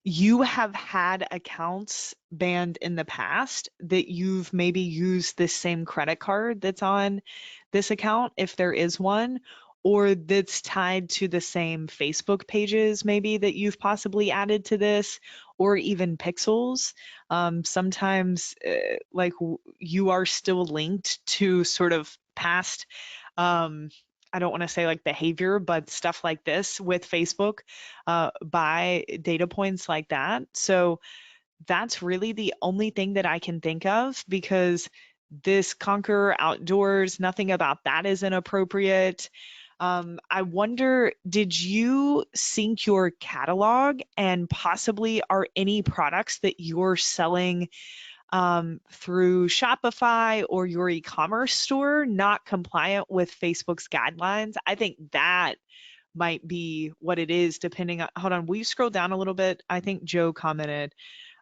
you have had accounts banned in the past that you've maybe used this same credit card that's on this account, if there is one, or that's tied to the same Facebook pages maybe that you've possibly added to this, or even Pixels. Sometimes you are still linked to sort of past, I don't want to say like behavior, but stuff like this with Facebook by data points like that. So that's really the only thing that I can think of, because this Conquer Outdoors, nothing about that is inappropriate. I wonder, did you sync your catalog, and possibly are any products that you're selling through Shopify or your e-commerce store not compliant with Facebook's guidelines? I think that might be what it is, depending on, hold on, will you scroll down a little bit? I think Joe commented.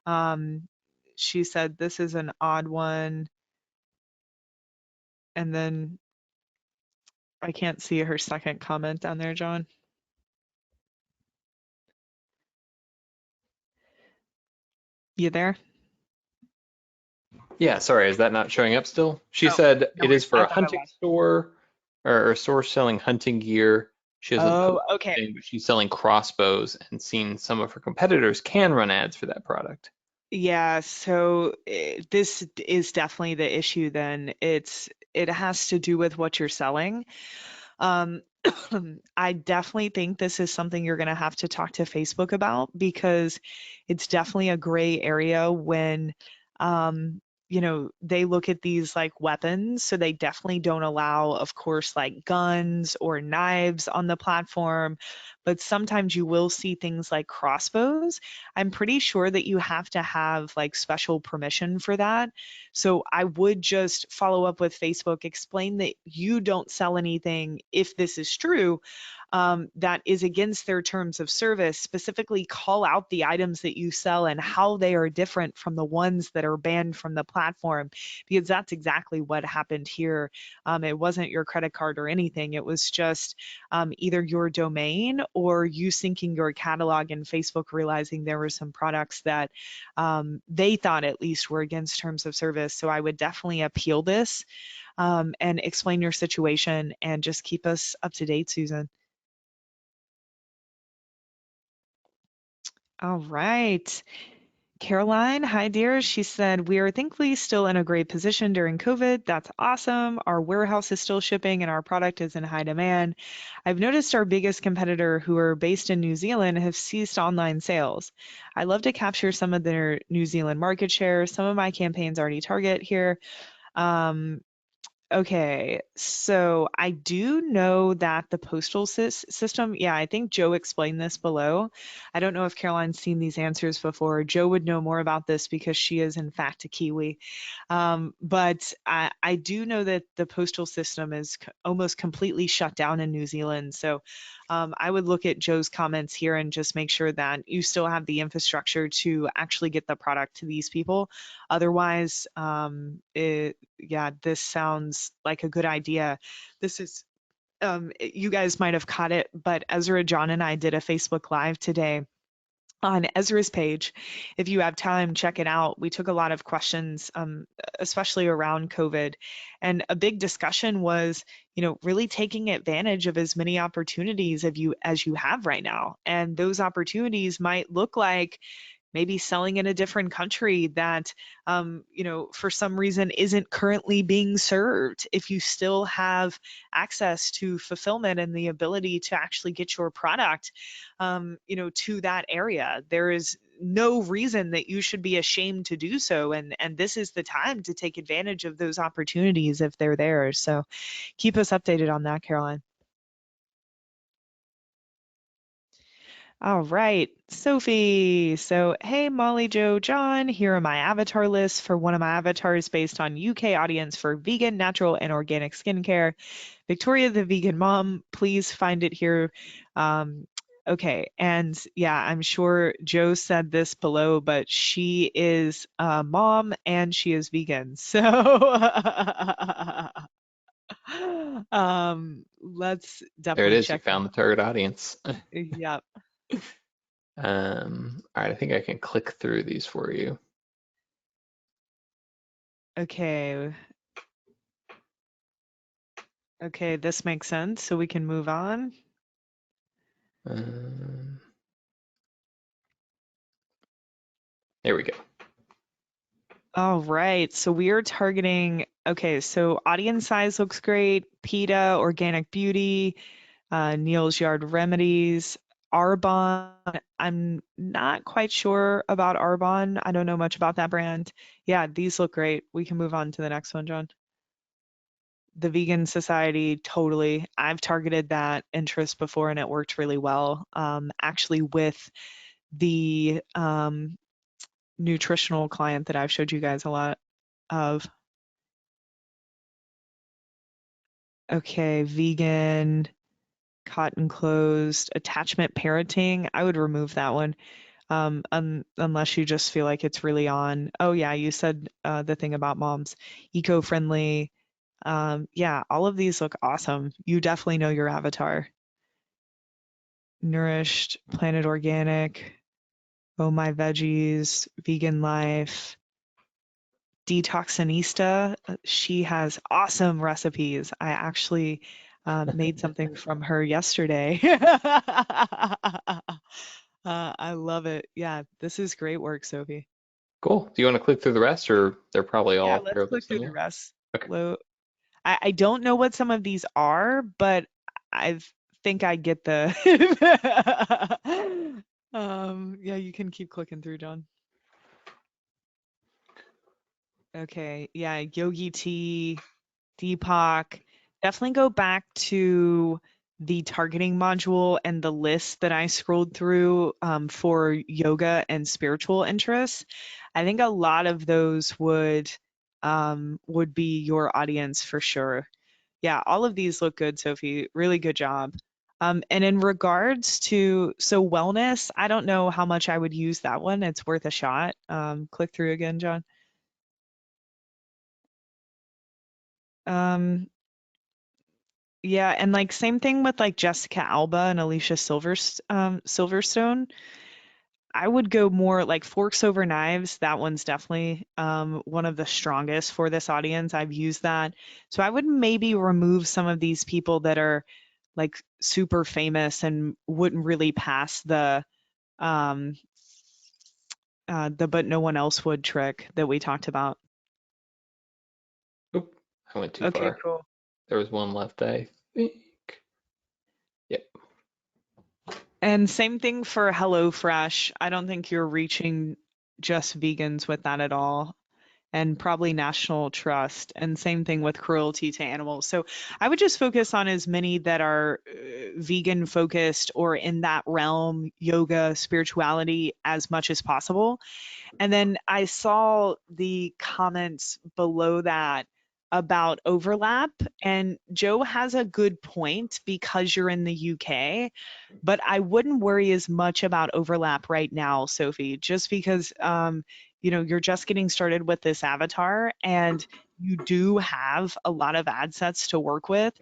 Um, she said, this is an odd one. And then I can't see her second comment down there, John. You there? Yeah, sorry, is that not showing up still? She Oh, said no it worries. is for I a thought I hunting lost. store or a store selling hunting gear. She doesn't Oh, put okay. anything, but she's selling crossbows and seen some of her competitors can run ads for that product. Yeah, so this is definitely the issue then. It has to do with what you're selling. Um, I definitely think this is something you're going to have to talk to Facebook about, because it's definitely a gray area when, um, they look at these like weapons. So they definitely don't allow, of course, like guns or knives on the platform. But sometimes you will see things like crossbows. I'm pretty sure that you have to have like special permission for that. So I would just follow up with Facebook, explain that you don't sell anything, if this is true, that is against their terms of service. Specifically call out the items that you sell and how they are different from the ones that are banned from the platform, because that's exactly what happened here. It wasn't your credit card or anything. It was just either your domain or you syncing your catalog, and Facebook realizing there were some products that they thought at least were against terms of service. So I would definitely appeal this, and explain your situation, and just keep us up to date, Susan. All right. Caroline, hi dear. She said, we are thankfully still in a great position during COVID. That's awesome. Our warehouse is still shipping and our product is in high demand. I've noticed our biggest competitor, who are based in New Zealand, have ceased online sales. I love to capture some of their New Zealand market share. Some of my campaigns already target here. Um, Okay, so I do know that the postal system, yeah, I think Joe explained this below. I don't know if Caroline's seen these answers before. Joe would know more about this because she is in fact a Kiwi. But I do know that the postal system is almost completely shut down in New Zealand. So I would look at Joe's comments here and just make sure that you still have the infrastructure to actually get the product to these people. Otherwise, yeah, this sounds like a good idea. This is, you guys might have caught it, but Ezra, John, and I did a Facebook Live today on Ezra's page. If you have time, check it out. We took a lot of questions, especially around COVID. And a big discussion was, really taking advantage of as many opportunities as you have right now. And those opportunities might look like maybe selling in a different country that for some reason isn't currently being served. If you still have access to fulfillment and the ability to actually get your product to that area, there is no reason that you should be ashamed to do so, and this is the time to take advantage of those opportunities if they're there. So keep us updated on that, Caroline. All right, Sophie. So, hey, Molly, Joe, John, here are my avatar lists for one of my avatars based on UK audience for vegan, natural, and organic skincare. Victoria, the vegan mom, please find it here. Um, okay, and yeah, I'm sure Joe said this below, but she is a mom and she is vegan. So, let's There it definitely is. You check that. found the target audience. Yeah. All right, I think I can click through these for you. Okay. Okay, this makes sense, so we can move on. Um, there we go. All right, so we are targeting, okay, so audience size looks great. PETA, Organic Beauty, Neil's Yard Remedies, Arbonne. I'm not quite sure about Arbonne. I don't know much about that brand. Yeah, these look great. We can move on to the next one, John. The Vegan Society, totally. I've targeted that interest before and it worked really well. Actually, with the nutritional client that I've showed you guys a lot of. Okay, vegan, cotton closed, attachment parenting. I would remove that one. Unless you just feel like it's really on. Oh yeah, you said the thing about moms. Eco-friendly. Yeah, all of these look awesome. You definitely know your avatar. Nourished, Planet Organic, Oh My Veggies, Vegan Life. Detoxinista. She has awesome recipes. I actually made something from her yesterday. I love it. Yeah, this is great work, Sophie. Cool. Do you want to click through the rest, or they're probably Yeah, all let's fairly click through the similar? rest. Okay. I don't know what some of these are, but I think I get the. Yeah, you can keep clicking through, John. Okay, yeah, Yogi Tea, Deepak. Definitely go back to the targeting module and the list that I scrolled through for yoga and spiritual interests. I think a lot of those would be your audience for sure. Yeah, all of these look good, Sophie. Really good job. And in regards to wellness, I don't know how much I would use that one. It's worth a shot. Click through again, John. Um, Yeah, and like same thing with like Jessica Alba and Alicia Silverstone. I would go more like Forks Over Knives. That one's definitely one of the strongest for this audience. I've used that. So I would maybe remove some of these people that are like super famous and wouldn't really pass um the but no one else would trick that we talked about. Oop, I went too Okay, far. cool. There was one left, I think. Yep. And same thing for HelloFresh. I don't think you're reaching just vegans with that at all. And probably National Trust. And same thing with cruelty to animals. So I would just focus on as many that are vegan focused or in that realm, yoga, spirituality, as much as possible. And then I saw the comments below that about overlap. And Joe has a good point because you're in the UK, but I wouldn't worry as much about overlap right now, Sophie, just because you're just getting started with this avatar and you do have a lot of ad sets to work with.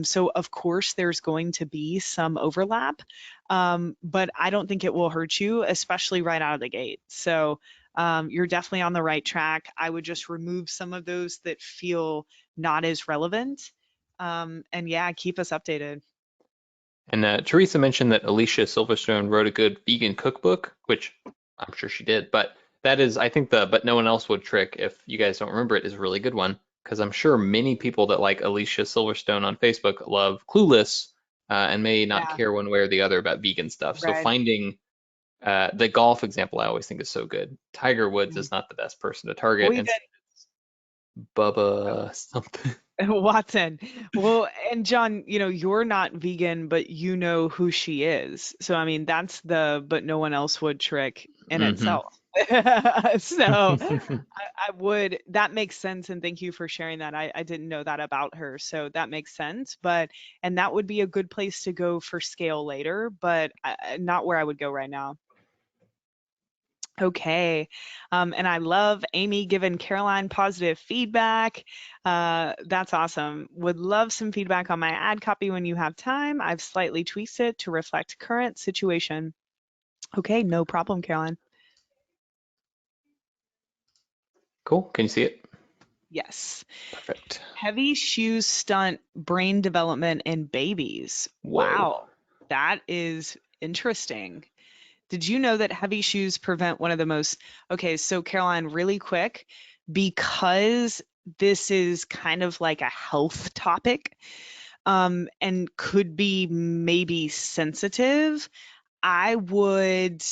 So of course there's going to be some overlap, but I don't think it will hurt you, especially right out of the gate. So you're definitely on the right track. I would just remove some of those that feel not as relevant. And yeah, keep us updated. And Teresa mentioned that Alicia Silverstone wrote a good vegan cookbook, which I'm sure she did. But that is, I think the but no one else would trick, if you guys don't remember it, is a really good one, because I'm sure many people that like Alicia Silverstone on Facebook love Clueless, and may not Yeah, care one way or the other about vegan stuff. So right. finding the golf example I always think is so good. Tiger Woods Mm. is not the best person to Or target, and even Bubba something. Watson. Well, and John, you're not vegan, but you know who she is. So, I mean, that's the but no one else would trick in Hmm. itself. So, I would, that makes sense. And thank you for sharing that. I didn't know that about her. So that makes sense. And that would be a good place to go for scale later, but not where I would go right now. Okay. And I love Amy giving Caroline positive feedback. That's awesome. Would love some feedback on my ad copy when you have time. I've slightly tweaked it to reflect current situation. Okay, no problem, Caroline. Cool. Can you see it? Yes. Perfect. Heavy shoes stunt brain development in babies. Whoa. Wow, that is interesting. Did you know that heavy shoes prevent one of the most, okay, so Caroline, really quick, because this is kind of like a health topic, and could be maybe sensitive, I would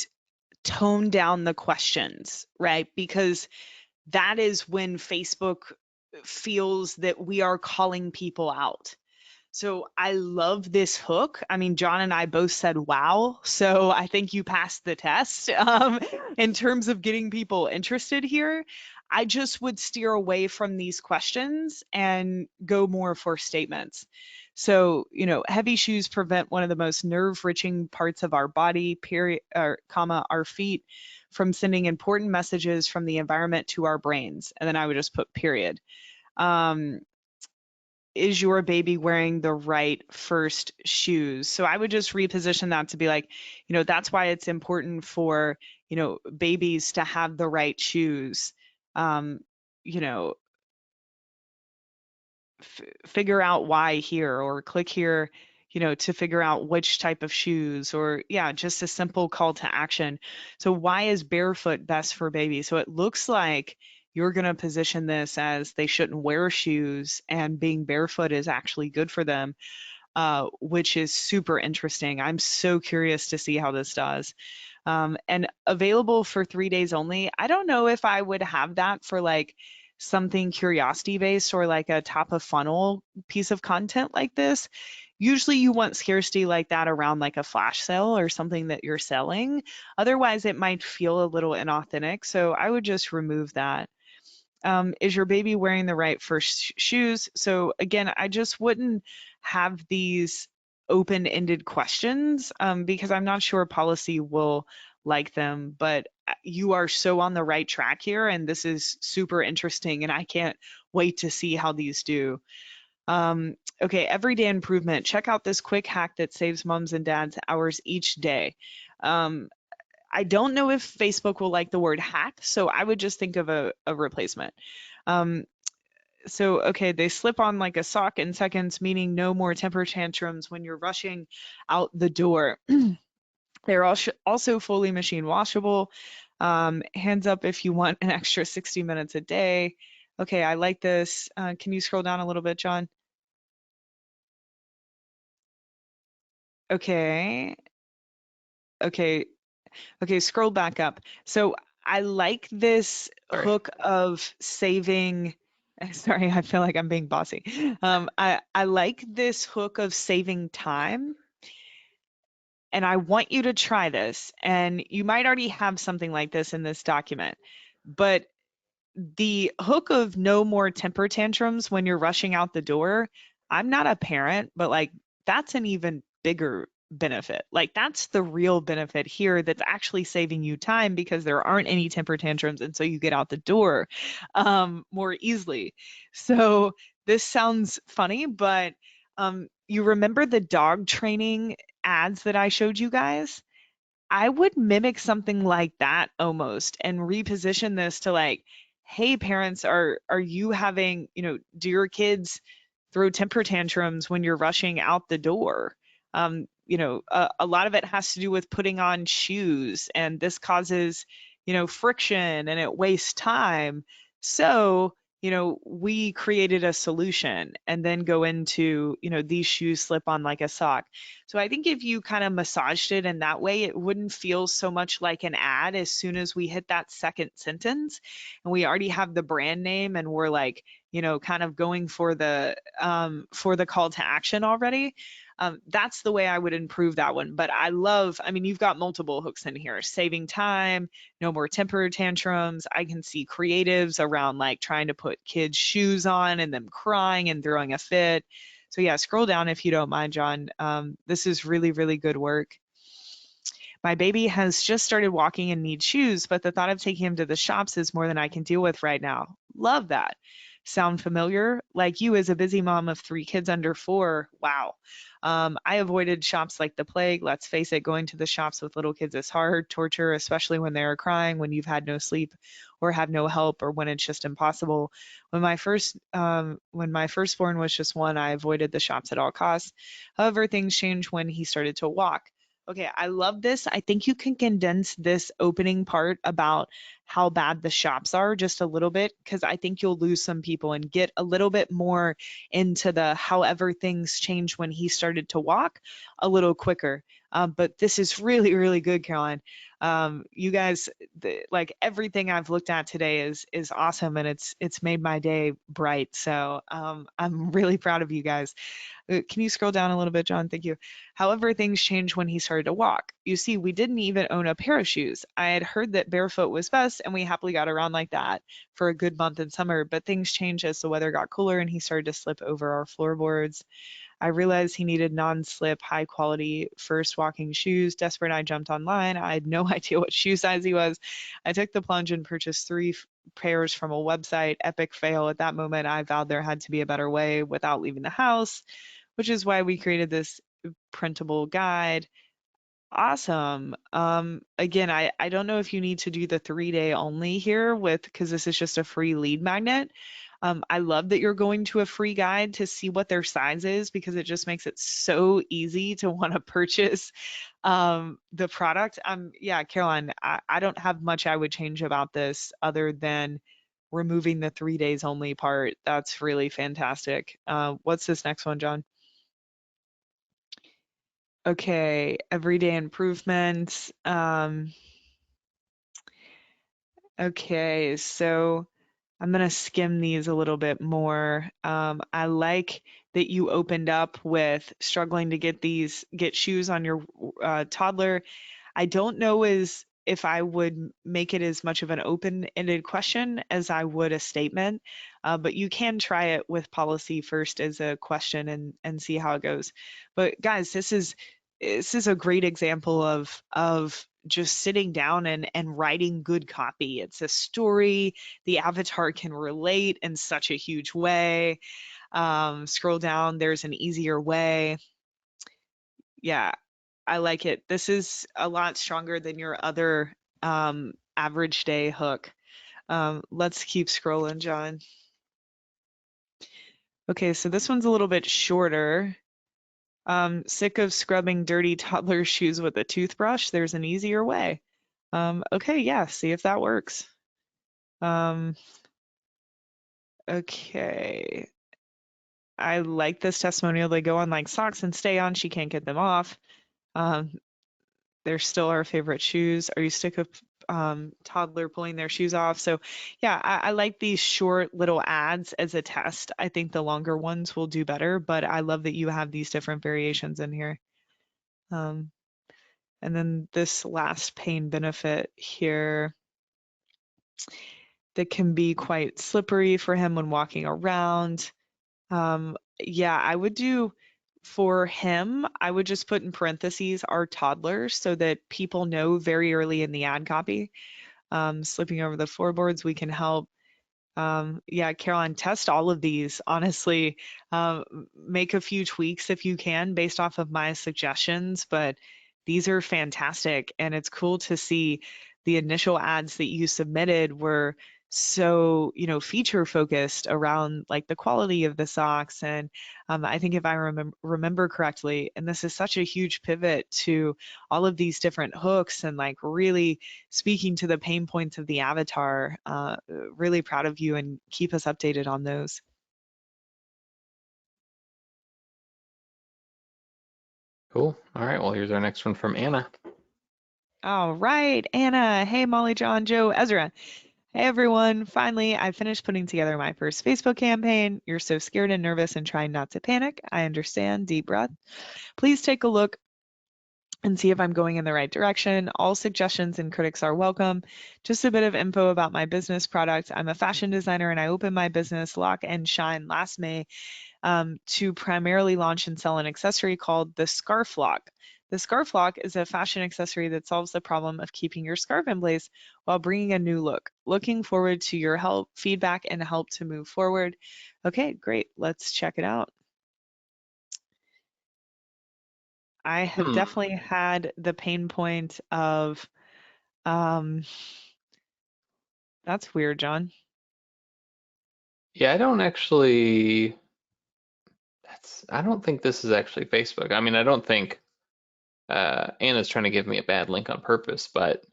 tone down the questions, right? Because that is when Facebook feels that we are calling people out. So I love this hook. I mean, John and I both said wow. So I think you passed the test in terms of getting people interested here. I just would steer away from these questions and go more for statements. So, heavy shoes prevent one of the most nerve-wracking parts of our body, period, or comma, our feet, from sending important messages from the environment to our brains. And then I would just put period. Um, is your baby wearing the right first shoes? So I would just reposition that to be like, that's why it's important for, babies to have the right shoes. Um, you know, figure out why here or click here, to figure out which type of shoes or yeah, just a simple call to action. So why is barefoot best for babies? So it looks like you're going to position this as they shouldn't wear shoes and being barefoot is actually good for them, which is super interesting. I'm so curious to see how this does. And available for 3 days only. I don't know if I would have that for like something curiosity based or like a top of funnel piece of content like this. Usually you want scarcity like that around like a flash sale or something that you're selling. Otherwise, it might feel a little inauthentic. So I would just remove that. Is your baby wearing the right first shoes? So again, I just wouldn't have these open-ended questions because I'm not sure policy will like them, but you are so on the right track here, and this is super interesting, and I can't wait to see how these do. Okay, everyday improvement. Check out this quick hack that saves moms and dads hours each day. Um, I don't know if Facebook will like the word hack, so I would just think of a replacement. Um, so, okay, they slip on like a sock in seconds, meaning no more temper tantrums when you're rushing out the door. They're also fully machine washable. Hands up if you want an extra 60 minutes a day. Okay, I like this. Can you scroll down a little bit, John? Okay, okay, okay, scroll back up. So I like this Sorry. hook of saving. Sorry, I feel like I'm being bossy. I like this hook of saving time, and I want you to try this. And you might already have something like this in this document, but the hook of no more temper tantrums when you're rushing out the door, I'm not a parent, but like that's an even bigger benefit. Like that's the real benefit here that's actually saving you time because there aren't any temper tantrums and so you get out the door more easily. So this sounds funny, but you remember the dog training ads that I showed you guys? I would mimic something like that almost and reposition this to like, hey parents, are you having, do your kids throw temper tantrums when you're rushing out the door? A lot of it has to do with putting on shoes and this causes, friction and it wastes time. So we created a solution and then go into, these shoes slip on like a sock. So I think if you kind of massaged it in that way, it wouldn't feel so much like an ad as soon as we hit that second sentence and we already have the brand name and we're like, kind of going for the call to action already. That's the way I would improve that one. But I mean, you've got multiple hooks in here, saving time, no more temper tantrums. I can see creatives around like trying to put kids' shoes on and them crying and throwing a fit. So yeah, scroll down if you don't mind, John. This is really, really good work. My baby has just started walking and needs shoes, but the thought of taking him to the shops is more than I can deal with right now. Love that. Sound familiar? Like you as a busy mom of 3 kids under 4. Wow. I avoided shops like the plague. Let's face it, going to the shops with little kids is hard, torture, especially when they're crying, when you've had no sleep or have no help, or when it's just impossible. When my firstborn was just 1, I avoided the shops at all costs. However, things changed when he started to walk. Okay, I love this. I think you can condense this opening part about how bad the shops are just a little bit, because I think you'll lose some people and get a little bit more into the however things changed when he started to walk a little quicker. But this is really, really good, Caroline. You guys, like everything I've looked at today is awesome, and it's made my day bright. So I'm really proud of you guys. Can you scroll down a little bit, John? Thank you. However, things changed when he started to walk. You see, we didn't even own a pair of shoes. I had heard that barefoot was best, and we happily got around like that for a good month in summer, but things changed as the weather got cooler and he started to slip over our floorboards. I realized he needed non-slip, high quality first walking shoes. Desperate, I jumped online. I had no idea what shoe size he was. I took the plunge and purchased 3 pairs from a website. Epic fail. At that moment, I vowed there had to be a better way without leaving the house, which is why we created this printable guide. Awesome. Again, I don't know if you need to do the 3-day only here because this is just a free lead magnet. I love that you're going to a free guide to see what their size is because it just makes it so easy to want to purchase the product. Yeah, Caroline, I don't have much I would change about this other than removing the 3 days only part. That's really fantastic. What's this next one, John? Okay, everyday improvements. Okay, so I'm gonna skim these a little bit more. I like that you opened up with struggling to get shoes on your toddler. I don't know if I would make it as much of an open-ended question as I would a statement, but you can try it with policy first as a question and see how it goes. But guys, this is a great example of just sitting down and writing good copy. It's a story. The avatar can relate in such a huge way. Scroll down, there's an easier way. Yeah, I like it. This is a lot stronger than your other average day hook. Let's keep scrolling, John. Okay, so this one's a little bit shorter. Sick of scrubbing dirty toddler shoes with a toothbrush? There's an easier way. Okay, yeah, see if that works. Um, okay. I like this testimonial. They go on like socks and stay on. She can't get them off. Um, they're still our favorite shoes. Are you sick of toddler pulling their shoes off? So yeah, I like these short little ads as a test. I think the longer ones will do better, but I love that you have these different variations in here. Um, and then this last pain benefit here that can be quite slippery for him when walking around. Yeah, I would do for him, I would just put in parentheses our toddlers so that people know very early in the ad copy. Slipping over the floorboards, we can help. Yeah, Caroline, test all of these. Honestly, make a few tweaks if you can based off of my suggestions, but these are fantastic. And it's cool to see the initial ads that you submitted were so, feature focused around like the quality of the socks. And I think if I remember correctly, and this is such a huge pivot to all of these different hooks and like really speaking to the pain points of the avatar. Really proud of you, and keep us updated on those. Cool. All right. Well, here's our next one from Anna. All right, Anna. Hey, Molly, John, Joe, Ezra. Hey, everyone. Finally, I finished putting together my first Facebook campaign. You're so scared and nervous and trying not to panic. I understand. Deep breath. Please take a look and see if I'm going in the right direction. All suggestions and critics are welcome. Just a bit of info about my business product. I'm a fashion designer and I opened my business Lock and Shine last May to primarily launch and sell an accessory called the Scarf Lock. The Scarf Lock is a fashion accessory that solves the problem of keeping your scarf in place while bringing a new look. Looking forward to your help, feedback, and help to move forward. Okay, great. Let's check it out. I have Hmm. definitely had the pain point of, um, that's weird, John. Yeah, I don't actually. I don't think this is actually Facebook. I mean, I don't think Anna's trying to give me a bad link on purpose, but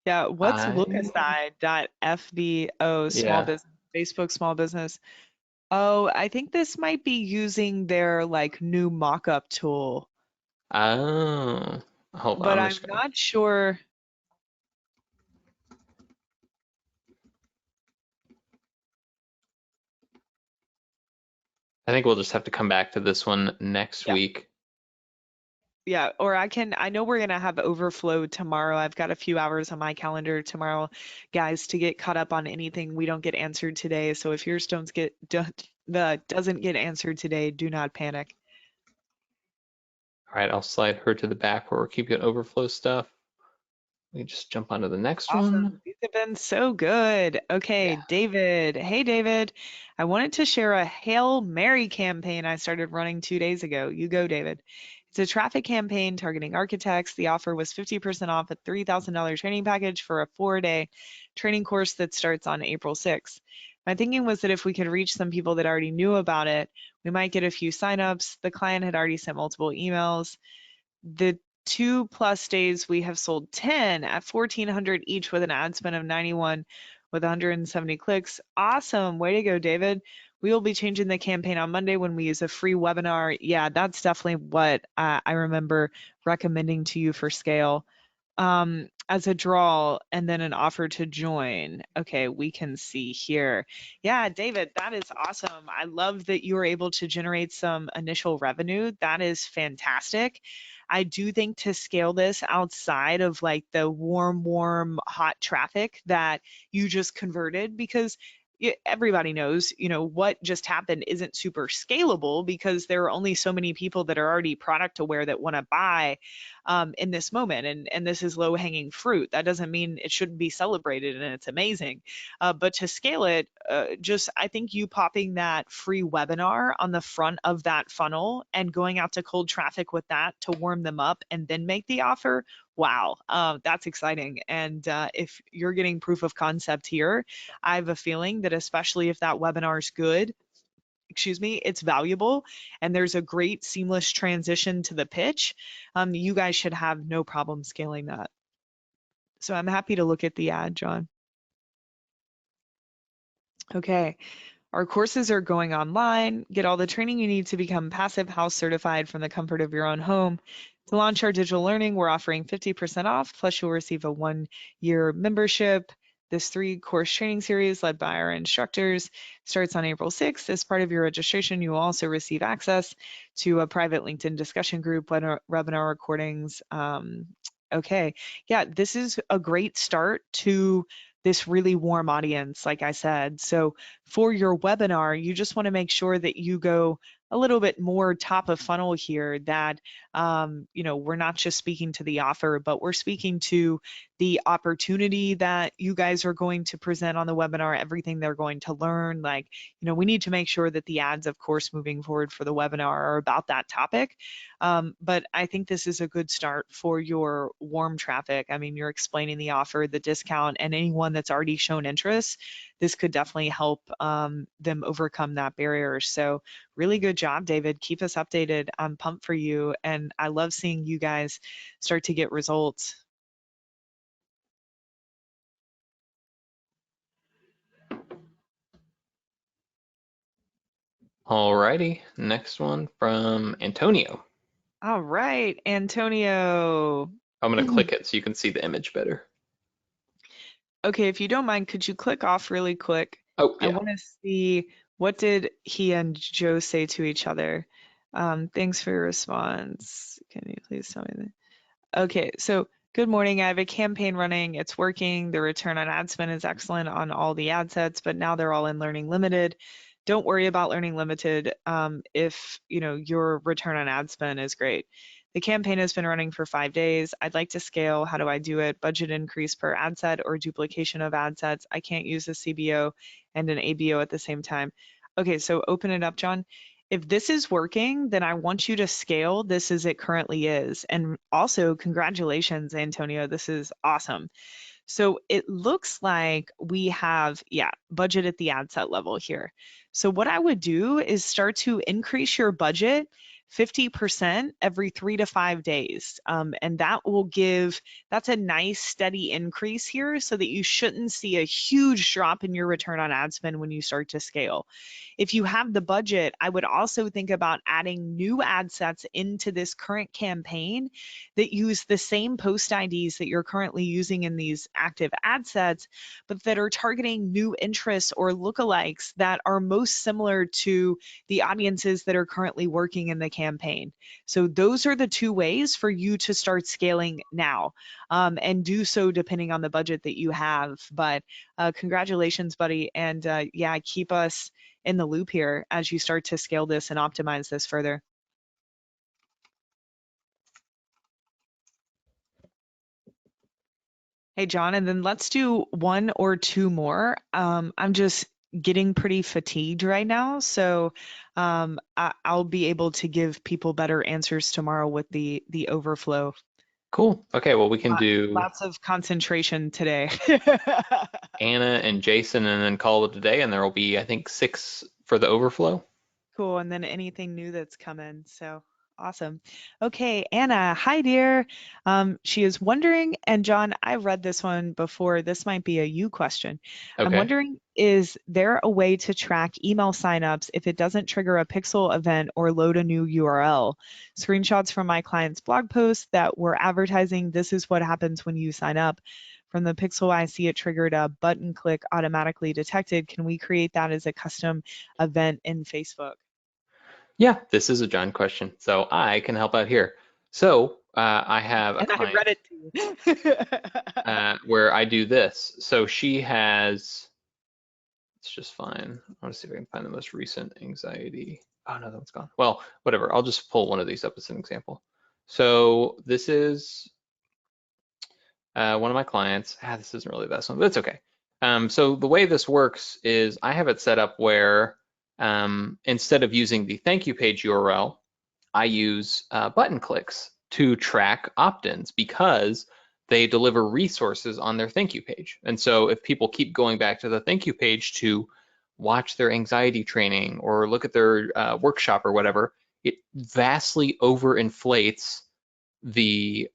Yeah, what's lookaside.fbo small yeah. business, Facebook small business? Oh, I think this might be using their like new mock-up tool, Oh, hold on. but I'm I'm just gonna. not sure. I think we'll just have to come back to this one next Yeah. week. Yeah, or I know we're gonna have overflow tomorrow. I've got a few hours on my calendar tomorrow, guys, to get caught up on anything we don't get answered today. So if yours doesn't get answered today, do not panic. All right, I'll slide her to the back where we're keeping overflow stuff. We can just jump onto the next Awesome. one. These have been so good. Okay, Yeah. David. Hey, David. I wanted to share a Hail Mary campaign I started running 2 days ago. You go, David. It's a traffic campaign targeting architects. The offer was 50% off a $3,000 training package for a 4-day training course that starts on April 6th. My thinking was that if we could reach some people that already knew about it, we might get a few signups. The client had already sent multiple emails. The 2+ days we have sold 10 at 1,400 each with an ad spend of 91 with 170 clicks. Awesome. Way to go, David. We will be changing the campaign on Monday when we use a free webinar. Yeah, that's definitely what I remember recommending to you for scale. As a draw and then an offer to join. Okay, we can see here. Yeah, David, that is awesome. I love that you were able to generate some initial revenue. That is fantastic. I do think to scale this outside of like the warm, hot traffic that you just converted, because everybody knows, what just happened isn't super scalable because there are only so many people that are already product aware that want to buy in this moment. And this is low hanging fruit. That doesn't mean it shouldn't be celebrated and it's amazing. But to scale it, just I think you popping that free webinar on the front of that funnel and going out to cold traffic with that to warm them up and then make the offer. Wow, that's exciting. And if you're getting proof of concept here, I have a feeling that especially if that webinar is good, excuse me, it's valuable and there's a great seamless transition to the pitch, you guys should have no problem scaling that. So I'm happy to look at the ad, John. Okay, our courses are going online. Get all the training you need to become Passive House certified from the comfort of your own home. To launch our digital learning, we're offering 50% off, plus you'll receive a 1-year membership. This 3-course training series led by our instructors starts on April 6th. As part of your registration, you will also receive access to a private LinkedIn discussion group, webinar recordings. Okay, yeah, this is a great start to this really warm audience, like I said. So for your webinar, you just want to make sure that you go a little bit more top of funnel here that, we're not just speaking to the offer, but we're speaking to the opportunity that you guys are going to present on the webinar, everything they're going to learn. Like, we need to make sure that the ads, of course, moving forward for the webinar are about that topic. But I think this is a good start for your warm traffic. I mean, you're explaining the offer, the discount, and anyone that's already shown interest. This could definitely help them overcome that barrier. So really good job, David. Keep us updated. I'm pumped for you. And I love seeing you guys start to get results. Alrighty, next one from Antonio. All right, Antonio. I'm gonna click it so you can see the image better. Okay, if you don't mind, could you click off really quick? Oh I yeah. want to see, what did he and Joe say to each other? Thanks for your response. Can you please tell me that? Okay, so good morning. I have a campaign running. It's working. The return on ad spend is excellent on all the ad sets, but now they're all in Learning Limited. Don't worry about Learning Limited if your return on ad spend is great. The campaign has been running for 5 days. I'd like to scale. How do I do it? Budget increase per ad set or duplication of ad sets. I can't use a CBO and an ABO at the same time. Okay, so open it up, John. If this is working, then I want you to scale this as it currently is. And also, congratulations, Antonio. This is awesome. So it looks like we have, yeah, budget at the ad set level here. So what I would do is start to increase your budget 50% every 3 to 5 days. And that's a nice steady increase here so that you shouldn't see a huge drop in your return on ad spend when you start to scale. If you have the budget, I would also think about adding new ad sets into this current campaign that use the same post IDs that you're currently using in these active ad sets, but that are targeting new interests or lookalikes that are most similar to the audiences that are currently working in the campaign. So those are the two ways for you to start scaling now, and do so depending on the budget that you have. But congratulations, buddy. And yeah, keep us in the loop here as you start to scale this and optimize this further. Hey, John, and then let's do one or two more. I'm just getting pretty fatigued right now, so I'll be able to give people better answers tomorrow with the overflow. Cool. Okay, well we can do Lots of concentration today. Anna and Jason and then call it a day, and there will be, I think, 6 for the overflow. Cool, and then anything new that's come in. So awesome. Okay, Anna, hi dear. She is wondering, and John, I've read this one before. This might be a you question. I'm Okay. wondering, is there a way to track email signups if it doesn't trigger a Pixel event or load a new URL? Screenshots from my client's blog posts that were advertising, this is what happens when you sign up. From the Pixel, I see it triggered a button click automatically detected. Can we create that as a custom event in Facebook? Yeah, this is a John question, so I can help out here. So I have a And I client read it to you. where I do this. So she has, it's just fine. I want to see if I can find the most recent anxiety. Oh no, that one's gone. Well, whatever. I'll just pull one of these up as an example. So this is one of my clients. This isn't really the best one, but it's okay. So the way this works is I have it set up where instead of using the thank you page URL, I use button clicks to track opt-ins because they deliver resources on their thank you page. And so if people keep going back to the thank you page to watch their anxiety training or look at their workshop or whatever, it vastly overinflates the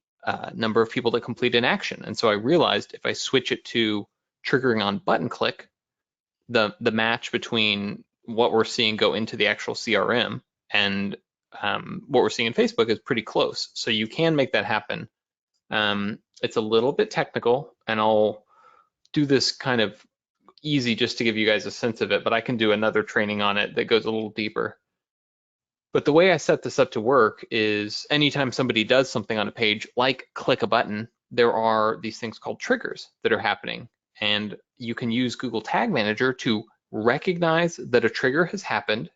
number of people that complete an action. And so I realized if I switch it to triggering on button click, the match between what we're seeing go into the actual CRM and what we're seeing in Facebook is pretty close. So you can make that happen. It's a little bit technical, and I'll do this kind of easy just to give you guys a sense of it, but I can do another training on it that goes a little deeper. But the way I set this up to work is anytime somebody does something on a page, like click a button, there are these things called triggers that are happening. And you can use Google Tag Manager to recognize that a trigger has happened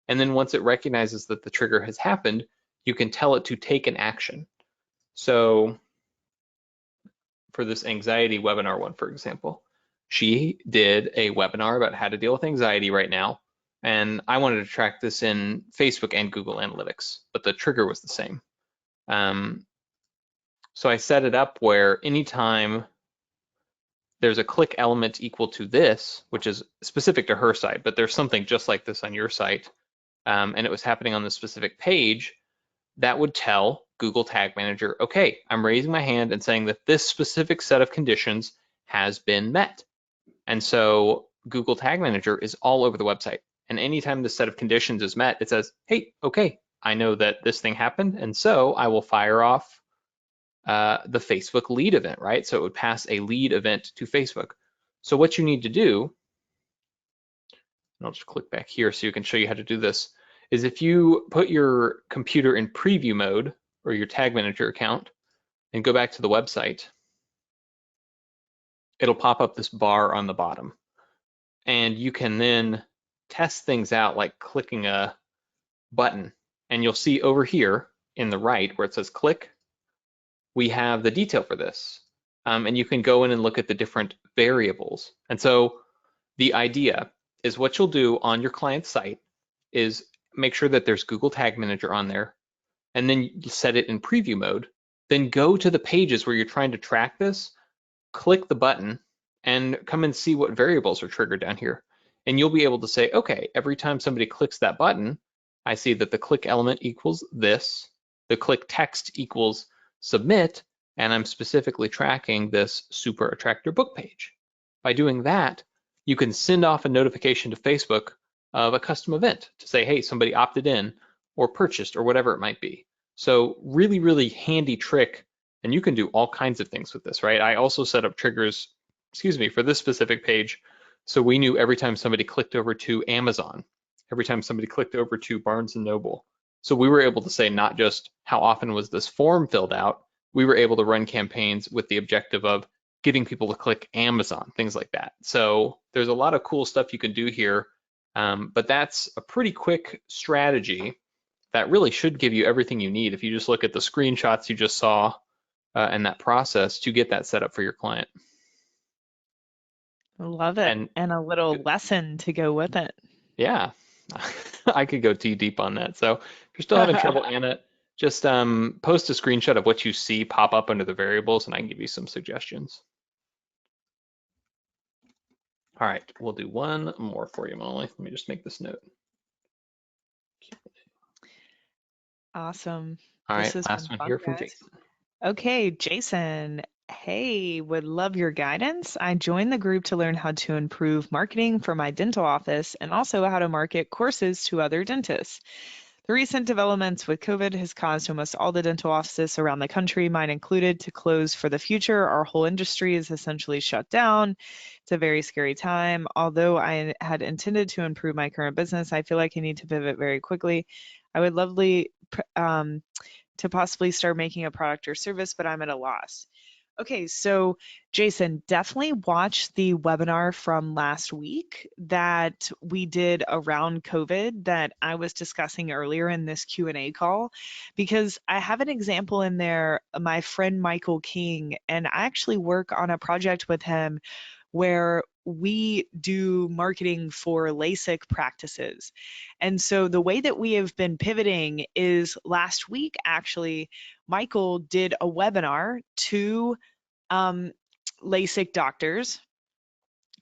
And then once it recognizes that the trigger has happened, you can tell it to take an action. So for this anxiety webinar one, for example, she did a webinar about how to deal with anxiety right now. And I wanted to track this in Facebook and Google Analytics, but the trigger was the same. So I set it up where anytime there's a click element equal to this, which is specific to her site, but there's something just like this on your site, and it was happening on the specific page, that would tell Google Tag Manager, okay, I'm raising my hand and saying that this specific set of conditions has been met. And so Google Tag Manager is all over the website. And anytime this set of conditions is met, it says, hey, okay, I know that this thing happened, and so I will fire off the Facebook lead event, right? So it would pass a lead event to Facebook. So what you need to do, and I'll just click back here so you can show you how to do this, is if you put your computer in preview mode or your Tag Manager account and go back to the website, it'll pop up this bar on the bottom. And you can then test things out like clicking a button. And you'll see over here in the right where it says click, we have the detail for this. And you can go in and look at the different variables. And so the idea is what you'll do on your client's site is make sure that there's Google Tag Manager on there, and then you set it in preview mode. Then go to the pages where you're trying to track this, click the button, and come and see what variables are triggered down here. And you'll be able to say, okay, every time somebody clicks that button, I see that the click element equals this, the click text equals submit, and I'm specifically tracking this super attractor book page. By doing that, you can send off a notification to Facebook of a custom event to say, hey, somebody opted in or purchased or whatever it might be. So really, really handy trick, and you can do all kinds of things with this, right? I also set up triggers, for this specific page. So we knew every time somebody clicked over to Amazon, every time somebody clicked over to Barnes & Noble. So we were able to say not just how often was this form filled out, we were able to run campaigns with the objective of getting people to click Amazon, things like that. So there's a lot of cool stuff you can do here, but that's a pretty quick strategy that really should give you everything you need if you just look at the screenshots you just saw and that process to get that set up for your client. Love it. And a little lesson to go with it. Yeah, I could go too deep on that. So if you're still having trouble, Anna, just post a screenshot of what you see pop up under the variables, and I can give you some suggestions. All right, we'll do one more for you, Molly. Let me just make this note. Awesome. All right, last one here from Jason. Okay, Jason. Hey, would love your guidance. I joined the group to learn how to improve marketing for my dental office and also how to market courses to other dentists. The recent developments with COVID has caused almost all the dental offices around the country, mine included, to close for the future. Our whole industry is essentially shut down. It's a very scary time. Although I had intended to improve my current business, I feel like I need to pivot very quickly. I would lovely to possibly start making a product or service, but I'm at a loss. Okay, so Jason, definitely watch the webinar from last week that we did around COVID that I was discussing earlier in this Q&A call, because I have an example in there, my friend Michael King, and I actually work on a project with him where we do marketing for LASIK practices. And so the way that we have been pivoting is last week, actually, Michael did a webinar to LASIK doctors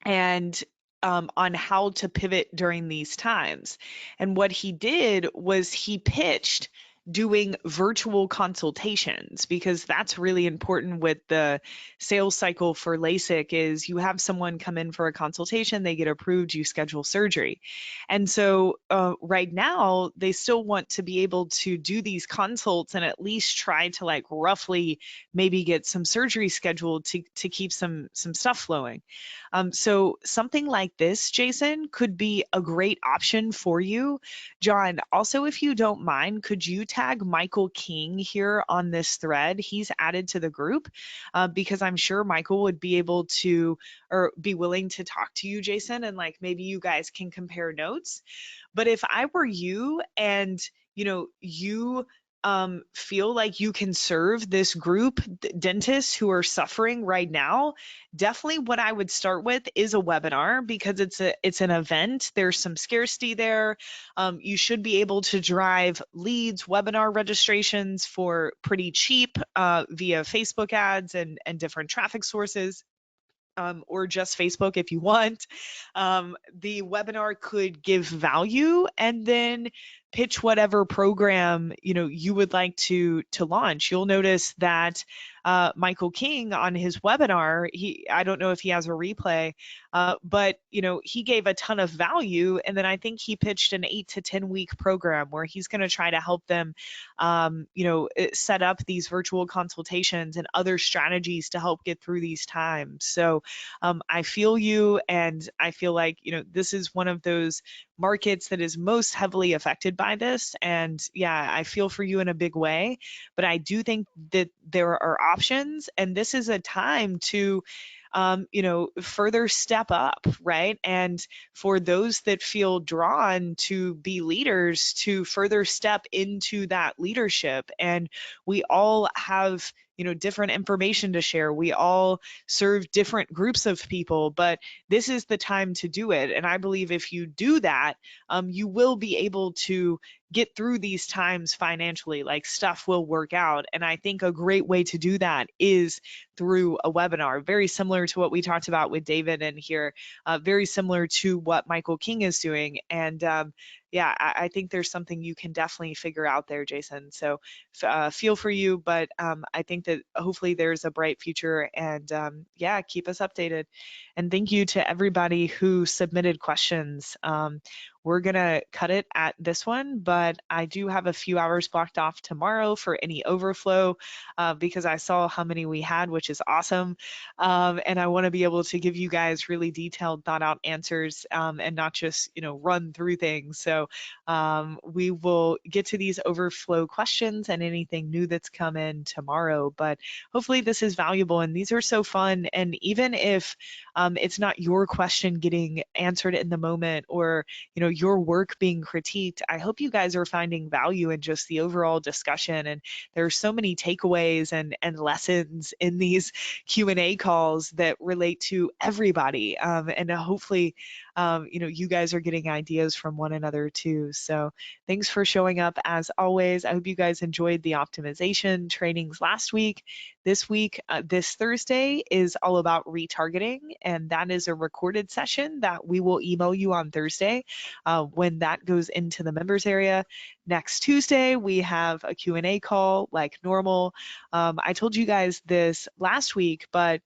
and on how to pivot during these times. And what he did was he pitched doing virtual consultations, because that's really important with the sales cycle for LASIK is you have someone come in for a consultation, they get approved, you schedule surgery. And so right now they still want to be able to do these consults and at least try to like roughly maybe get some surgery scheduled to keep some stuff flowing. So something like this, Jason, could be a great option for you. John, also, if you don't mind, could you tag Michael King here on this thread. He's added to the group because I'm sure Michael would be able to or be willing to talk to you, Jason, and like maybe you guys can compare notes. But if I were you and you feel like you can serve this group dentists who are suffering right now, definitely what I would start with is a webinar because it's an event. There's some scarcity there. You should be able to drive leads, webinar registrations for pretty cheap via Facebook ads and different traffic sources. Or just Facebook if you want. The webinar could give value and then pitch whatever program you would like to launch. You'll notice that Michael King on his webinar, I don't know if he has a replay, but he gave a ton of value, and then I think he pitched an 8 to 10 week program where he's going to try to help them set up these virtual consultations and other strategies to help get through these times. So I feel you, and I feel like this is one of those markets that is most heavily affected by this. And yeah, I feel for you in a big way, but I do think that there are options, and this is a time to further step up, right? And for those that feel drawn to be leaders, to further step into that leadership. And we all have different information to share. We all serve different groups of people, but this is the time to do it. And I believe if you do that, you will be able to get through these times financially, like stuff will work out. And I think a great way to do that is through a webinar, very similar to what we talked about with David in here, very similar to what Michael King is doing. And yeah, I think there's something you can definitely figure out there, Jason. So feel for you, but I think that hopefully there's a bright future, and yeah, keep us updated. And thank you to everybody who submitted questions. We're gonna cut it at this one, but I do have a few hours blocked off tomorrow for any overflow because I saw how many we had, which is awesome. And I want to be able to give you guys really detailed, thought out answers and not just, run through things. So we will get to these overflow questions and anything new that's come in tomorrow. But hopefully this is valuable, and these are so fun. And even if it's not your question getting answered in the moment, or your work being critiqued, I hope you guys are finding value in just the overall discussion. And there are so many takeaways and lessons in these Q&A calls that relate to everybody, and hopefully you guys are getting ideas from one another too. So thanks for showing up as always. I hope you guys enjoyed the optimization trainings last week. This week, this Thursday is all about retargeting, and that is a recorded session that we will email you on Thursday when that goes into the members area. Next Tuesday, we have a Q&A call like normal. I told you guys this last week, but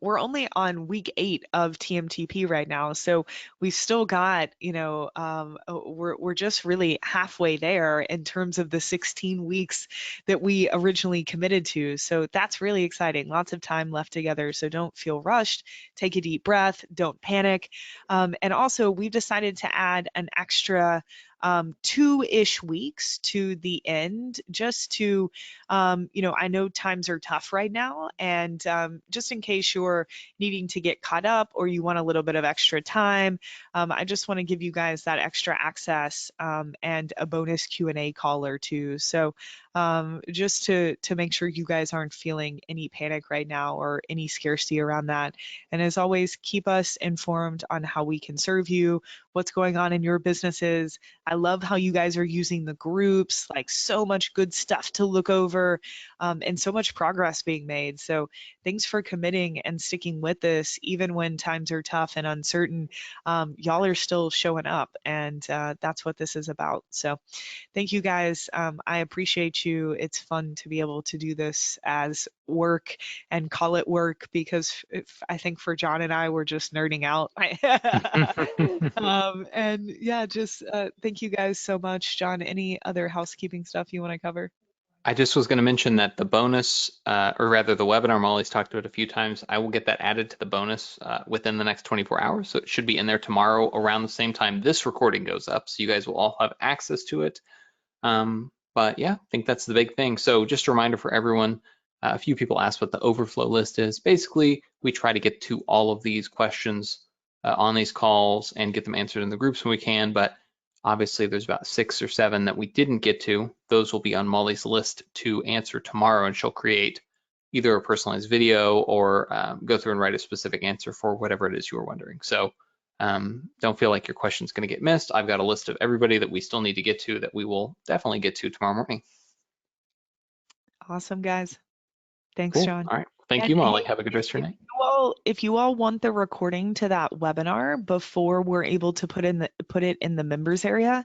we're only on week 8 of TMTP right now, so we've still got, we're just really halfway there in terms of the 16 weeks that we originally committed to. So that's really exciting. Lots of time left together, so don't feel rushed. Take a deep breath. Don't panic. And also, we've decided to add an extra 2-ish weeks to the end, just to, I know times are tough right now, and just in case you're needing to get caught up or you want a little bit of extra time, I just want to give you guys that extra access and a bonus Q&A call or two. So just to make sure you guys aren't feeling any panic right now or any scarcity around that. And as always, keep us informed on how we can serve you, what's going on in your businesses. I love how you guys are using the groups, like so much good stuff to look over and so much progress being made. So thanks for committing and sticking with this, even when times are tough and uncertain. Y'all are still showing up, and that's what this is about. So thank you guys. I appreciate you. It's fun to be able to do this as work and call it work, because I think for John and I, we're just nerding out. And yeah, just thank you guys so much. John, any other housekeeping stuff you want to cover? I just was going to mention that the bonus, or rather the webinar, Molly's talked to it a few times. I will get that added to the bonus within the next 24 hours. So it should be in there tomorrow around the same time this recording goes up. So you guys will all have access to it. But yeah, I think that's the big thing. So just a reminder for everyone, a few people asked what the overflow list is. Basically, we try to get to all of these questions on these calls and get them answered in the groups when we can. But obviously, there's about 6 or 7 that we didn't get to. Those will be on Molly's list to answer tomorrow, and she'll create either a personalized video or go through and write a specific answer for whatever it is you were wondering. So don't feel like your question's going to get missed. I've got a list of everybody that we still need to get to that we will definitely get to tomorrow morning. Awesome, guys. Thanks, Cool. John. All right. Thank And you, hey, Molly. Have a good rest of your night. if you all want the recording to that webinar before we're able to put it in the members area,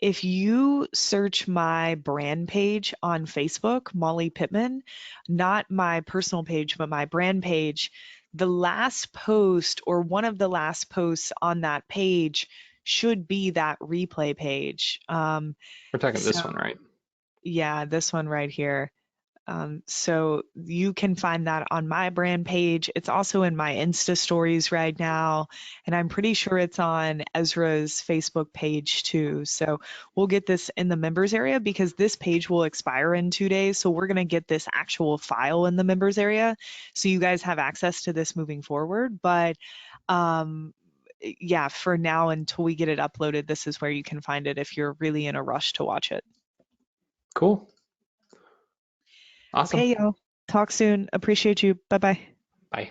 if you search my brand page on Facebook, Molly Pittman, not my personal page, but my brand page, the last post or one of the last posts on that page should be that replay page. We're talking So this one, right? yeah, this one right here. So you can find that on my brand page. It's also in my Insta stories right now, and I'm pretty sure it's on Ezra's Facebook page too. So we'll get this in the members area because this page will expire in 2 days. So we're going to get this actual file in the members area so you guys have access to this moving forward. But yeah, for now, until we get it uploaded, this is where you can find it if you're really in a rush to watch it. Cool. Awesome. Okay, y'all. Talk soon. Appreciate you. Bye bye. Bye.